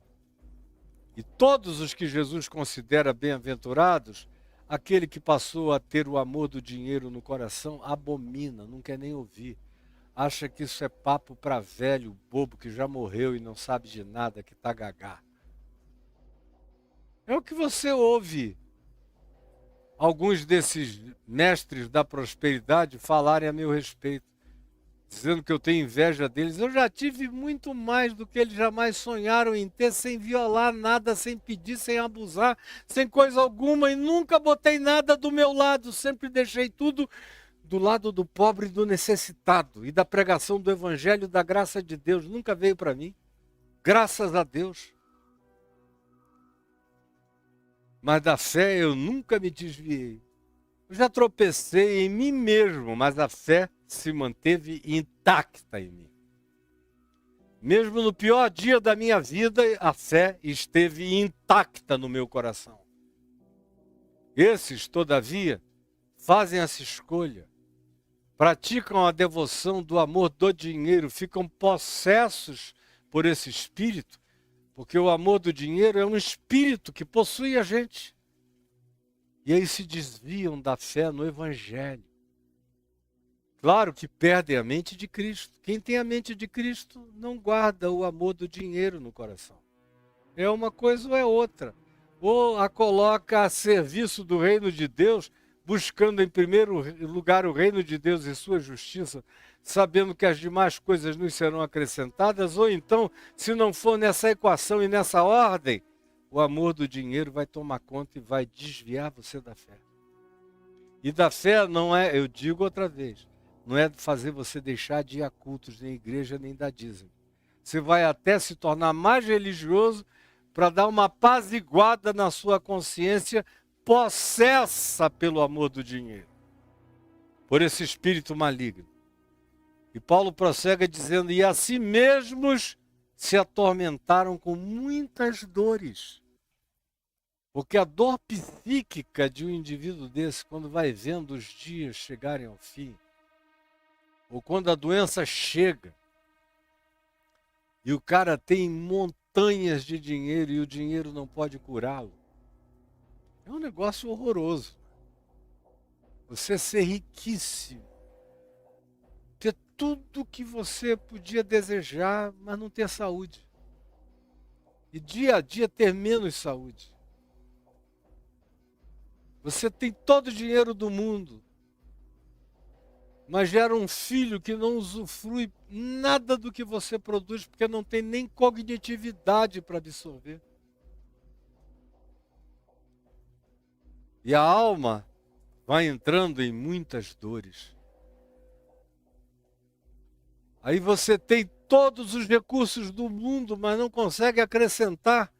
e todos os que Jesus considera bem-aventurados, aquele que passou a ter o amor do dinheiro no coração abomina, não quer nem ouvir. Acha que isso é papo para velho, bobo, que já morreu e não sabe de nada, que está gagá. É o que você ouve alguns desses mestres da prosperidade falarem a meu respeito, dizendo que eu tenho inveja deles. Eu já tive muito mais do que eles jamais sonharam em ter, sem violar nada, sem pedir, sem abusar, sem coisa alguma, e nunca botei nada do meu lado, sempre deixei tudo do lado do pobre e do necessitado e da pregação do evangelho da graça de Deus. Nunca veio para mim. Graças a Deus. Mas da fé eu nunca me desviei. Eu já tropecei em mim mesmo, mas a fé se manteve intacta em mim. Mesmo no pior dia da minha vida, a fé esteve intacta no meu coração. Esses, todavia, fazem essa escolha, praticam a devoção do amor do dinheiro, ficam possessos por esse espírito, porque o amor do dinheiro é um espírito que possui a gente. E aí se desviam da fé no evangelho. Claro que perdem a mente de Cristo. Quem tem a mente de Cristo não guarda o amor do dinheiro no coração. É uma coisa ou é outra. Ou a coloca a serviço do reino de Deus, buscando em primeiro lugar o reino de Deus e sua justiça, sabendo que as demais coisas nos serão acrescentadas, ou então, se não for nessa equação e nessa ordem, o amor do dinheiro vai tomar conta e vai desviar você da fé. E da fé não é, eu digo outra vez, não é fazer você deixar de ir a cultos, nem igreja, nem dar dízimo. Você vai até se tornar mais religioso para dar uma apaziguada na sua consciência, possessa pelo amor do dinheiro, por esse espírito maligno. E Paulo prossegue dizendo, e a si mesmos se atormentaram com muitas dores. Porque a dor psíquica de um indivíduo desse, quando vai vendo os dias chegarem ao fim, ou quando a doença chega, e o cara tem montanhas de dinheiro e o dinheiro não pode curá-lo, é um negócio horroroso. Você ser riquíssimo, ter tudo que você podia desejar, mas não ter saúde. E dia a dia ter menos saúde. Você tem todo o dinheiro do mundo, mas gera um filho que não usufrui nada do que você produz, porque não tem nem cognitividade para absorver. E a alma vai entrando em muitas dores. Aí você tem todos os recursos do mundo, mas não consegue acrescentar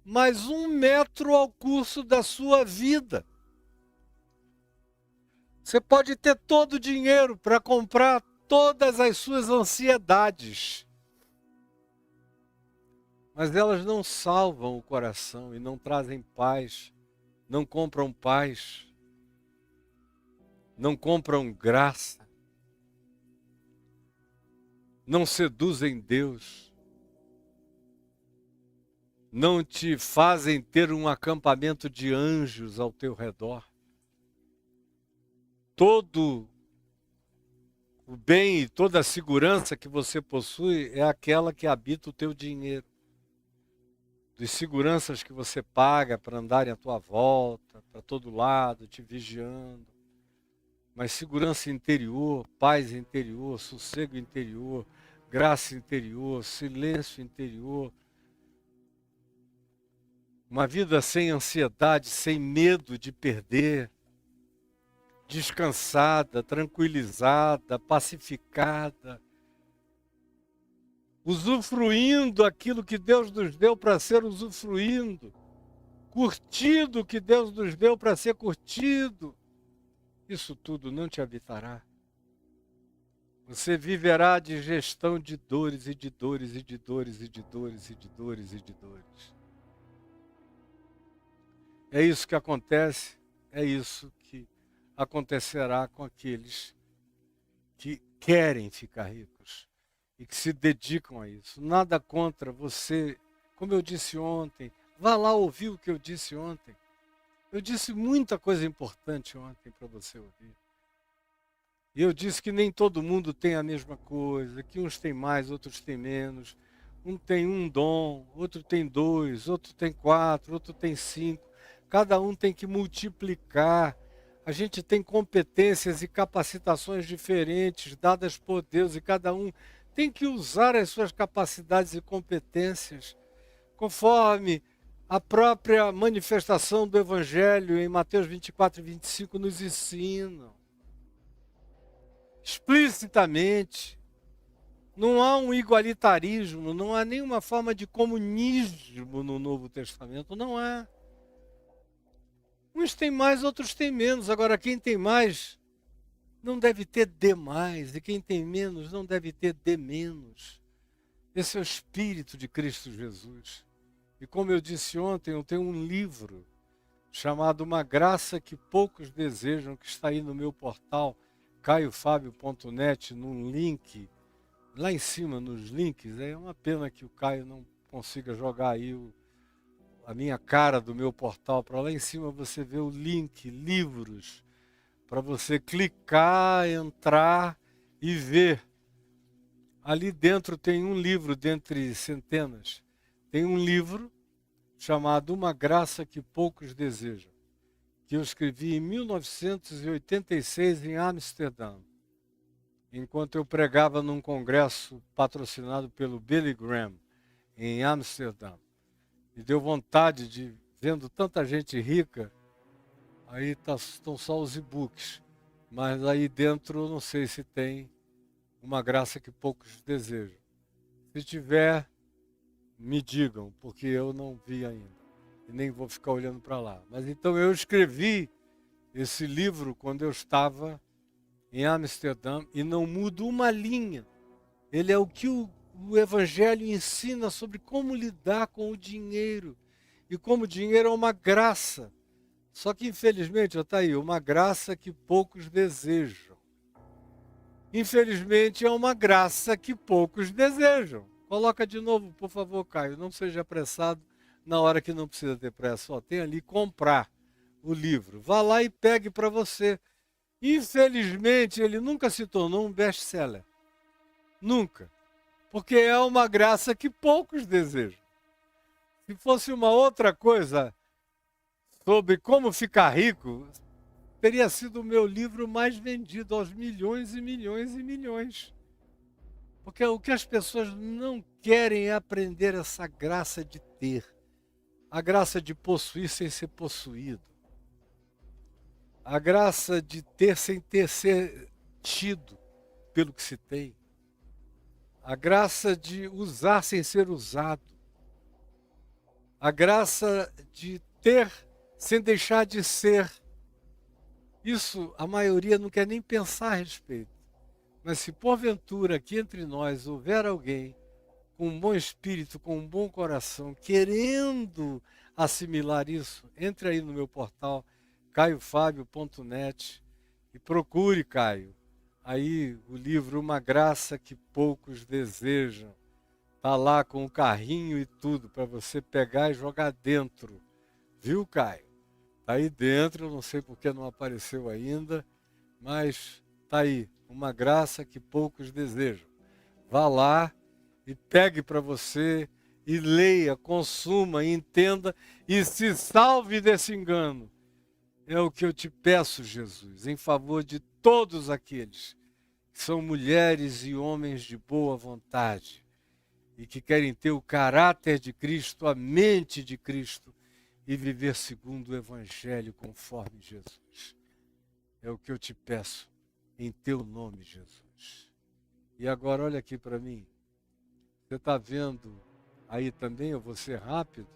mais 1 metro ao curso da sua vida. Você pode ter todo o dinheiro para comprar todas as suas ansiedades, mas elas não salvam o coração e não trazem paz, não compram paz, não compram graça, não seduzem Deus, não te fazem ter um acampamento de anjos ao teu redor. Todo o bem e toda a segurança que você possui é aquela que habita o teu dinheiro. Dos seguranças que você paga para andarem à tua volta, para todo lado, te vigiando. Mas segurança interior, paz interior, sossego interior, graça interior, silêncio interior. Uma vida sem ansiedade, sem medo de perder, descansada, tranquilizada, pacificada, usufruindo aquilo que Deus nos deu para ser usufruindo, curtido o que Deus nos deu para ser curtido. Isso tudo não te habitará. Você viverá de gestão de dores e de dores e de dores e de dores e de dores e de dores. É isso que acontece, é isso que acontecerá com aqueles que querem ficar ricos e que se dedicam a isso. Nada contra você, como eu disse ontem, vá lá ouvir o que eu disse ontem. Eu disse muita coisa importante ontem para você ouvir. E eu disse que nem todo mundo tem a mesma coisa, que uns têm mais, outros têm menos. Um tem um dom, outro tem 2, outro tem 4, outro tem 5. Cada um tem que multiplicar. A gente tem competências e capacitações diferentes dadas por Deus e cada um tem que usar as suas capacidades e competências conforme a própria manifestação do Evangelho em Mateus 24 e 25 nos ensinam. explicitamente. Não há um igualitarismo, não há nenhuma forma de comunismo no Novo Testamento, não há. Uns têm mais, outros têm menos. Agora, quem tem mais não deve ter de mais, e quem tem menos não deve ter de menos. Esse é o Espírito de Cristo Jesus. E como eu disse ontem, eu tenho um livro chamado Uma Graça que Poucos Desejam, que está aí no meu portal, caiofabio.net, num link, lá em cima nos links. É uma pena que o Caio não consiga jogar aí a minha cara do meu portal para lá em cima. Você vê o link, livros, para você clicar, entrar e ver. Ali dentro tem um livro, dentre centenas, tem um livro chamado Uma Graça que Poucos Desejam, que eu escrevi em 1986 em Amsterdã, enquanto eu pregava num congresso patrocinado pelo Billy Graham, em Amsterdã. Me deu vontade de, vendo tanta gente rica, aí estão só os e-books, mas aí dentro eu não sei se tem Uma Graça que Poucos Desejam. Se tiver, me digam, porque eu não vi ainda. E nem vou ficar olhando para lá. Mas então eu escrevi esse livro quando eu estava em Amsterdã e não mudo uma linha. Ele é o que o Evangelho ensina sobre como lidar com o dinheiro. E como o dinheiro é uma graça. Só que infelizmente, está aí, uma graça que poucos desejam. Infelizmente é uma graça que poucos desejam. Coloca de novo, por favor, Caio. Não seja apressado na hora que não precisa ter pressa. Só tem ali comprar o livro. Vá lá e pegue para você. Infelizmente, ele nunca se tornou um best-seller. Nunca. Porque é uma graça que poucos desejam. Se fosse uma outra coisa sobre como ficar rico, teria sido o meu livro mais vendido aos milhões e milhões e milhões. Porque o que as pessoas não querem é aprender essa graça de ter. A graça de possuir sem ser possuído. A graça de ter sem ter ser tido pelo que se tem. A graça de usar sem ser usado. A graça de ter sem deixar de ser. Isso a maioria não quer nem pensar a respeito. Mas se porventura aqui entre nós houver alguém com um bom espírito, com um bom coração, querendo assimilar isso, entre aí no meu portal, caiofabio.net, e procure, Caio, aí o livro Uma Graça que Poucos Desejam. Está lá com o carrinho e tudo, para você pegar e jogar dentro. Viu, Caio? Está aí dentro, eu não sei porque não apareceu ainda, mas está aí, Uma Graça que Poucos Desejam. Vá lá e pegue para você e leia, consuma, entenda e se salve desse engano. É o que eu te peço, Jesus, em favor de todos aqueles que são mulheres e homens de boa vontade e que querem ter o caráter de Cristo, a mente de Cristo e viver segundo o Evangelho conforme Jesus. É o que eu te peço em teu nome, Jesus. E agora olha aqui para mim. Você está vendo aí também, eu vou ser rápido.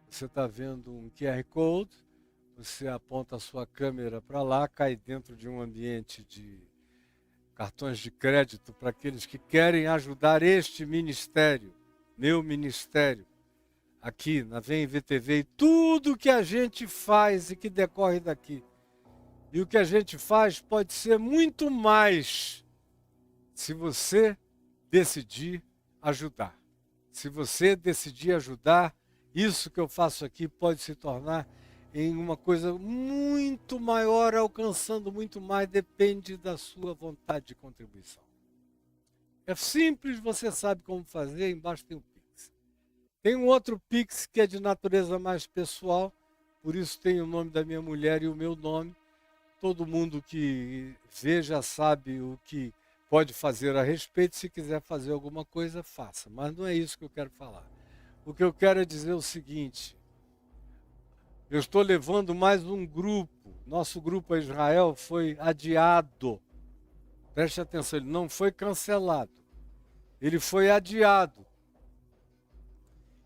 Você está vendo um QR Code, você aponta a sua câmera para lá, cai dentro de um ambiente de cartões de crédito para aqueles que querem ajudar este ministério, meu ministério, aqui na Vem VTV, e tudo que a gente faz e que decorre daqui. E o que a gente faz pode ser muito mais se você decidir ajudar. Se você decidir ajudar, isso que eu faço aqui pode se tornar em uma coisa muito maior, alcançando muito mais, depende da sua vontade de contribuição. É simples, você sabe como fazer, embaixo tem um Pix. Tem um outro Pix que é de natureza mais pessoal, por isso tem o nome da minha mulher e o meu nome. Todo mundo que vê já sabe o que pode fazer a respeito. Se quiser fazer alguma coisa, faça. Mas não é isso que eu quero falar. O que eu quero é dizer o seguinte. Eu estou levando mais um grupo. Nosso grupo a Israel foi adiado. Preste atenção, ele não foi cancelado. Ele foi adiado.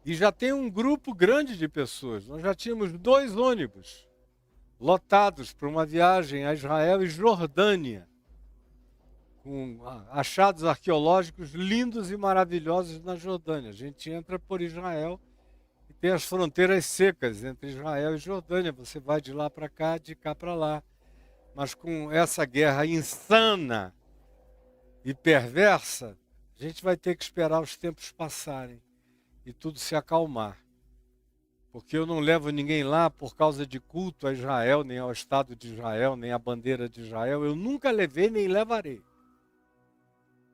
E já tem um grupo grande de pessoas. Nós já tínhamos 2 ônibus lotados para uma viagem a Israel e Jordânia, com achados arqueológicos lindos e maravilhosos na Jordânia. A gente entra por Israel e tem as fronteiras secas entre Israel e Jordânia. Você vai de lá para cá, de cá para lá. Mas com essa guerra insana e perversa, a gente vai ter que esperar os tempos passarem e tudo se acalmar. Porque eu não levo ninguém lá por causa de culto a Israel, nem ao Estado de Israel, nem à bandeira de Israel. Eu nunca levei, nem levarei.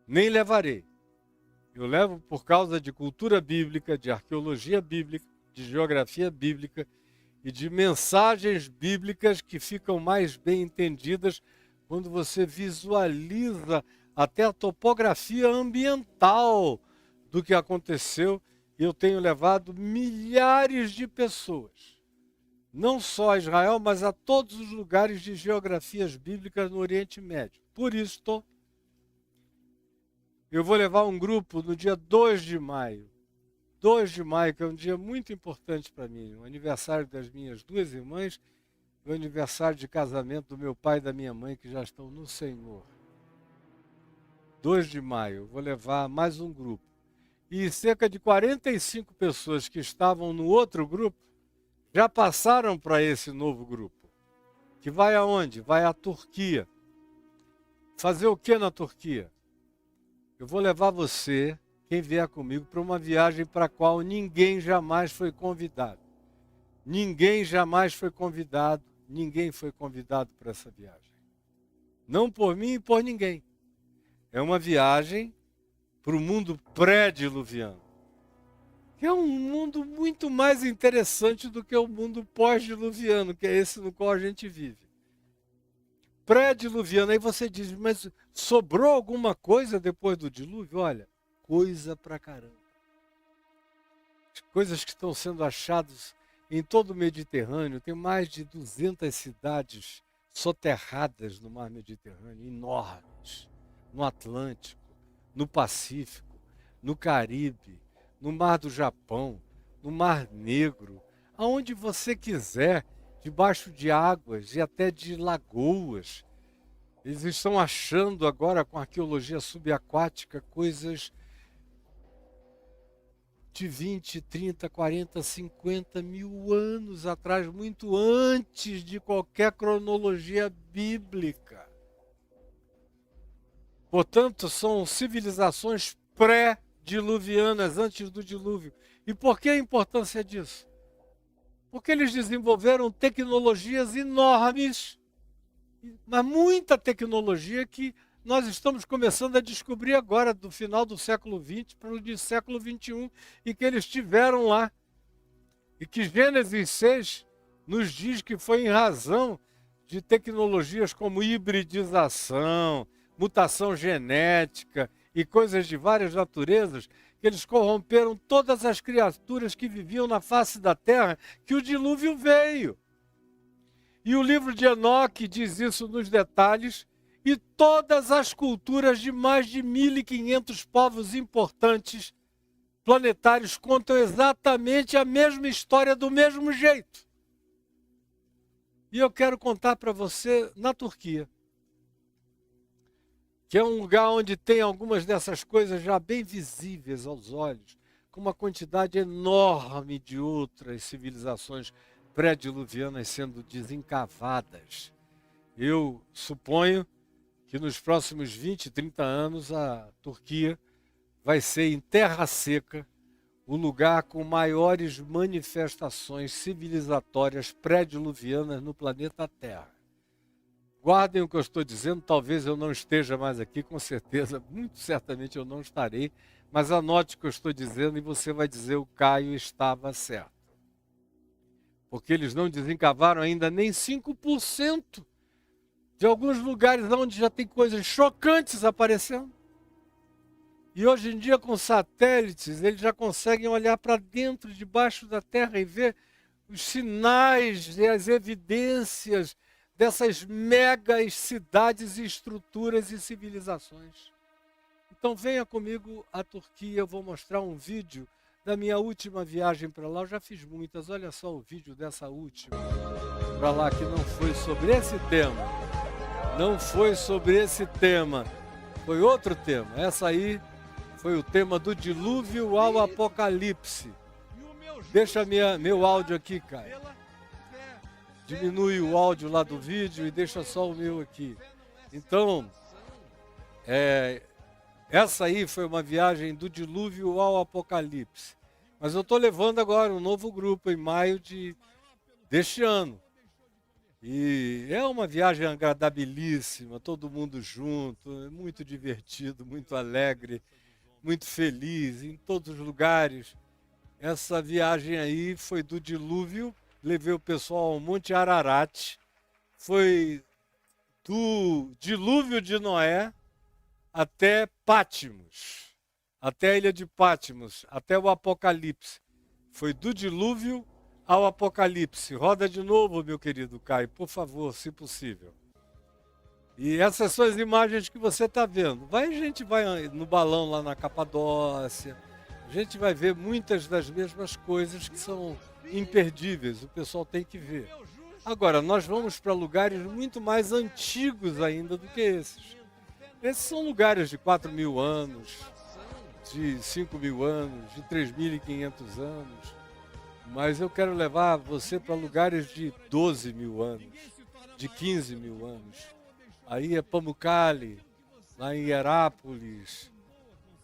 Nem levarei. Eu levo por causa de cultura bíblica, de arqueologia bíblica, de geografia bíblica e de mensagens bíblicas que ficam mais bem entendidas quando você visualiza até a topografia ambiental do que aconteceu. Eu tenho levado milhares de pessoas, não só a Israel, mas a todos os lugares de geografias bíblicas no Oriente Médio. Por isso, eu vou levar um grupo no dia 2 de maio. 2 de maio, que é um dia muito importante para mim, o aniversário das minhas 2 irmãs e o aniversário de casamento do meu pai e da minha mãe, que já estão no Senhor. 2 de maio, vou levar mais um grupo. E cerca de 45 pessoas que estavam no outro grupo já passaram para esse novo grupo. Que vai aonde? Vai à Turquia. Fazer o que na Turquia? Eu vou levar você, quem vier comigo, para uma viagem para a qual ninguém jamais foi convidado. Ninguém jamais foi convidado, ninguém foi convidado para essa viagem. Não por mim e por ninguém. É uma viagem para o mundo pré-diluviano, que é um mundo muito mais interessante do que o mundo pós-diluviano, que é esse no qual a gente vive. Pré-diluviano, aí você diz, mas sobrou alguma coisa depois do dilúvio? Olha, coisa pra caramba. As coisas que estão sendo achadas em todo o Mediterrâneo, tem mais de 200 cidades soterradas no mar Mediterrâneo, enormes, no Atlântico, no Pacífico, no Caribe, no Mar do Japão, no Mar Negro, aonde você quiser, debaixo de águas e até de lagoas. Eles estão achando agora, com arqueologia subaquática, coisas de 20, 30, 40, 50 mil anos atrás, muito antes de qualquer cronologia bíblica. Portanto, são civilizações pré-diluvianas, antes do dilúvio. E por que a importância disso? Porque eles desenvolveram tecnologias enormes, mas muita tecnologia que nós estamos começando a descobrir agora, do final do século XX para o século XXI, e que eles tiveram lá. E que Gênesis 6 nos diz que foi em razão de tecnologias como hibridização, mutação genética e coisas de várias naturezas, que eles corromperam todas as criaturas que viviam na face da terra, que o dilúvio veio. E o livro de Enoque diz isso nos detalhes, e todas as culturas de mais de 1.500 povos importantes planetários contam exatamente a mesma história do mesmo jeito. E eu quero contar para você na Turquia, que é um lugar onde tem algumas dessas coisas já bem visíveis aos olhos, com uma quantidade enorme de outras civilizações pré-diluvianas sendo desencavadas. Eu suponho que nos próximos 20, 30 anos a Turquia vai ser em terra seca o lugar com maiores manifestações civilizatórias pré-diluvianas no planeta Terra. Guardem o que eu estou dizendo, talvez eu não esteja mais aqui, com certeza, muito certamente eu não estarei, mas anote o que eu estou dizendo e você vai dizer: o Caio estava certo. Porque eles não desencavaram ainda nem 5% de alguns lugares onde já tem coisas chocantes aparecendo. E hoje em dia, com satélites, eles já conseguem olhar para dentro, debaixo da Terra, e ver os sinais e as evidências dessas megas cidades e estruturas e civilizações. Então venha comigo à Turquia, eu vou mostrar um vídeo da minha última viagem para lá. Eu já fiz muitas, olha só o vídeo dessa última para lá, que não foi sobre esse tema. Não foi sobre esse tema, foi outro tema. Essa aí foi o tema do dilúvio ao apocalipse. Deixa meu áudio aqui, Caio. Diminui o áudio lá do vídeo e deixa só o meu aqui. Então, essa aí foi uma viagem do dilúvio ao apocalipse. Mas eu estou levando agora um novo grupo em maio deste ano. E é uma viagem agradabilíssima, todo mundo junto, é muito divertido, muito alegre, muito feliz, em todos os lugares. Essa viagem aí foi do dilúvio, levei o pessoal ao Monte Ararat, foi do dilúvio de Noé até Patmos, até a ilha de Patmos, até o Apocalipse. Foi do dilúvio ao Apocalipse. Roda de novo, meu querido Caio, por favor, se possível. E essas são as imagens que você está vendo. A gente vai no balão lá na Capadócia, a gente vai ver muitas das mesmas coisas que são imperdíveis, o pessoal tem que ver. Agora, nós vamos para lugares muito mais antigos ainda do que esses. Esses são lugares de 4.000 anos, de 5.000 anos, de 3.500 anos. Mas eu quero levar você para lugares de 12.000 anos, de 15.000 anos. Aí é Pamukkale, lá em Herápolis.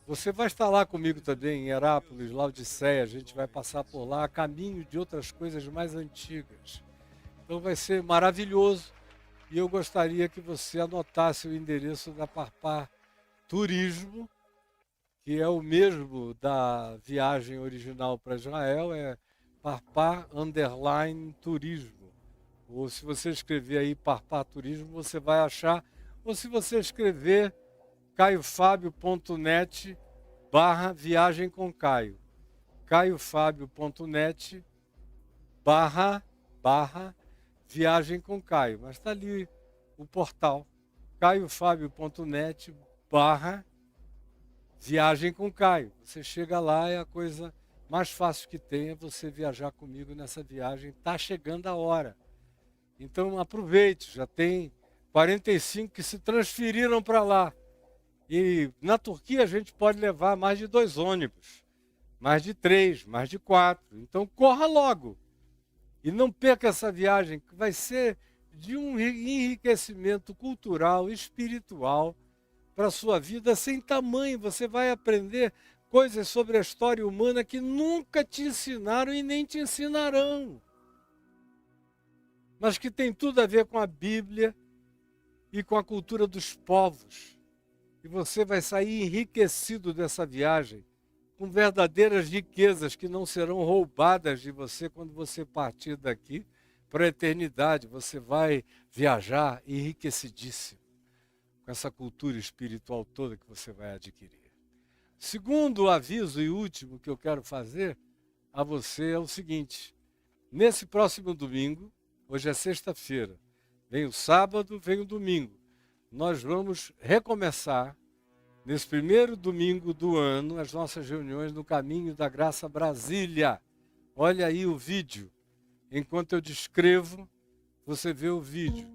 Você vai estar lá comigo também, em Herápolis, Laodiceia. A gente vai passar por lá a caminho de outras coisas mais antigas. Então vai ser maravilhoso. E eu gostaria que você anotasse o endereço da Parpar Turismo, que é o mesmo da viagem original para Israel, é Parpar_Turismo. Ou se você escrever aí Parpar Turismo, você vai achar. Ou se você escrever caiofabio.net/viagem com Caio. caiofabio.net/viagem com Caio. Mas está ali o portal. caiofabio.net/viagem com Caio. Você chega lá, é a coisa mais fácil que tem, é você viajar comigo nessa viagem. Está chegando a hora. Então aproveite, já tem 45 que se transferiram para lá. E na Turquia a gente pode levar mais de 2 ônibus, mais de 3, mais de 4. Então corra logo. E não perca essa viagem, que vai ser de um enriquecimento cultural, espiritual, para a sua vida sem tamanho. Você vai aprender coisas sobre a história humana que nunca te ensinaram e nem te ensinarão. Mas que tem tudo a ver com a Bíblia e com a cultura dos povos. E você vai sair enriquecido dessa viagem, com verdadeiras riquezas que não serão roubadas de você quando você partir daqui para a eternidade. Você vai viajar enriquecidíssimo com essa cultura espiritual toda que você vai adquirir. Segundo aviso e último que eu quero fazer a você é o seguinte: nesse próximo domingo, hoje é sexta-feira, vem o sábado, vem o domingo, nós vamos recomeçar, nesse primeiro domingo do ano, as nossas reuniões no Caminho da Graça Brasília. Olha aí o vídeo. Enquanto eu descrevo, você vê o vídeo.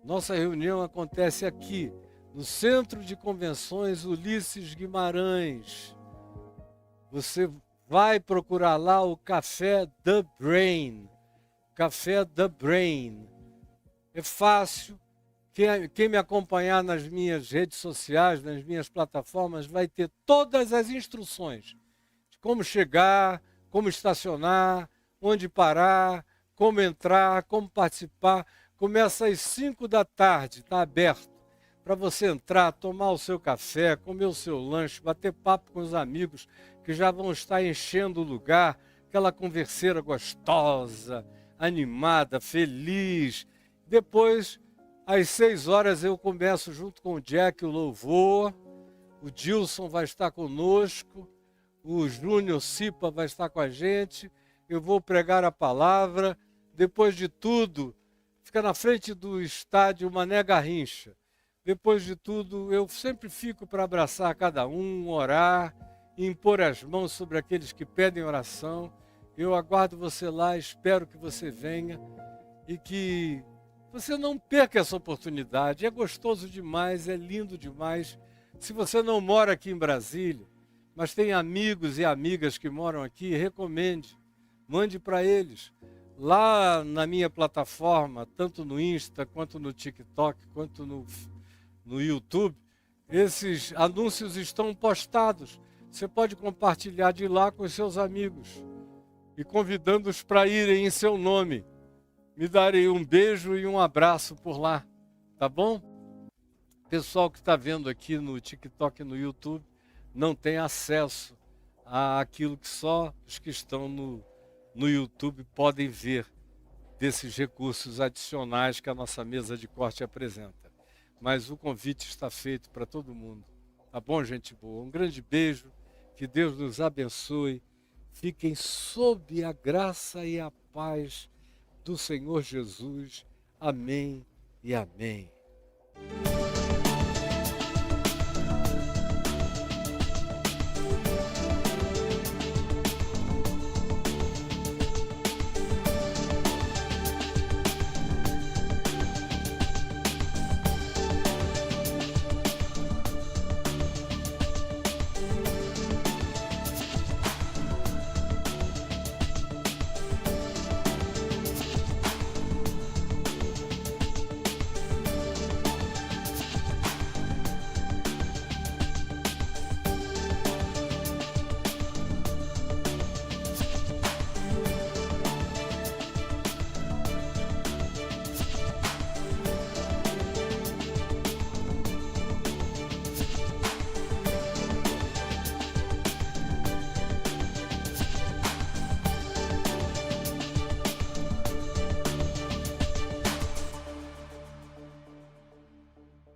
Nossa reunião acontece aqui, no Centro de Convenções Ulisses Guimarães. Você vai procurar lá o Café The Brain. Café The Brain. É fácil. Quem me acompanhar nas minhas redes sociais, nas minhas plataformas, vai ter todas as instruções de como chegar, como estacionar, onde parar, como entrar, como participar. Começa às 5 da tarde, está aberto, para você entrar, tomar o seu café, comer o seu lanche, bater papo com os amigos que já vão estar enchendo o lugar, aquela converseira gostosa, animada, feliz. Depois, às 6 horas, eu começo junto com o Jack o louvor, o Dilson vai estar conosco, o Júnior Cipa vai estar com a gente, eu vou pregar a palavra. Depois de tudo, fica na frente do estádio Mané Garrincha. Depois de tudo, eu sempre fico para abraçar cada um, orar, impor as mãos sobre aqueles que pedem oração. Eu aguardo você lá, espero que você venha e que você não perca essa oportunidade. É gostoso demais, é lindo demais. Se você não mora aqui em Brasília, mas tem amigos e amigas que moram aqui, recomende, mande para eles. Lá na minha plataforma, tanto no Insta, quanto no TikTok, quanto no YouTube, esses anúncios estão postados. Você pode compartilhar de lá com os seus amigos e convidando-os para irem em seu nome. Me darem um beijo e um abraço por lá, tá bom? Pessoal que está vendo aqui no TikTok e no YouTube não tem acesso àquilo que só os que estão no YouTube podem ver desses recursos adicionais que a nossa mesa de corte apresenta. Mas o convite está feito para todo mundo. Tá bom, gente boa? Um grande beijo, que Deus nos abençoe. Fiquem sob a graça e a paz do Senhor Jesus. Amém e amém.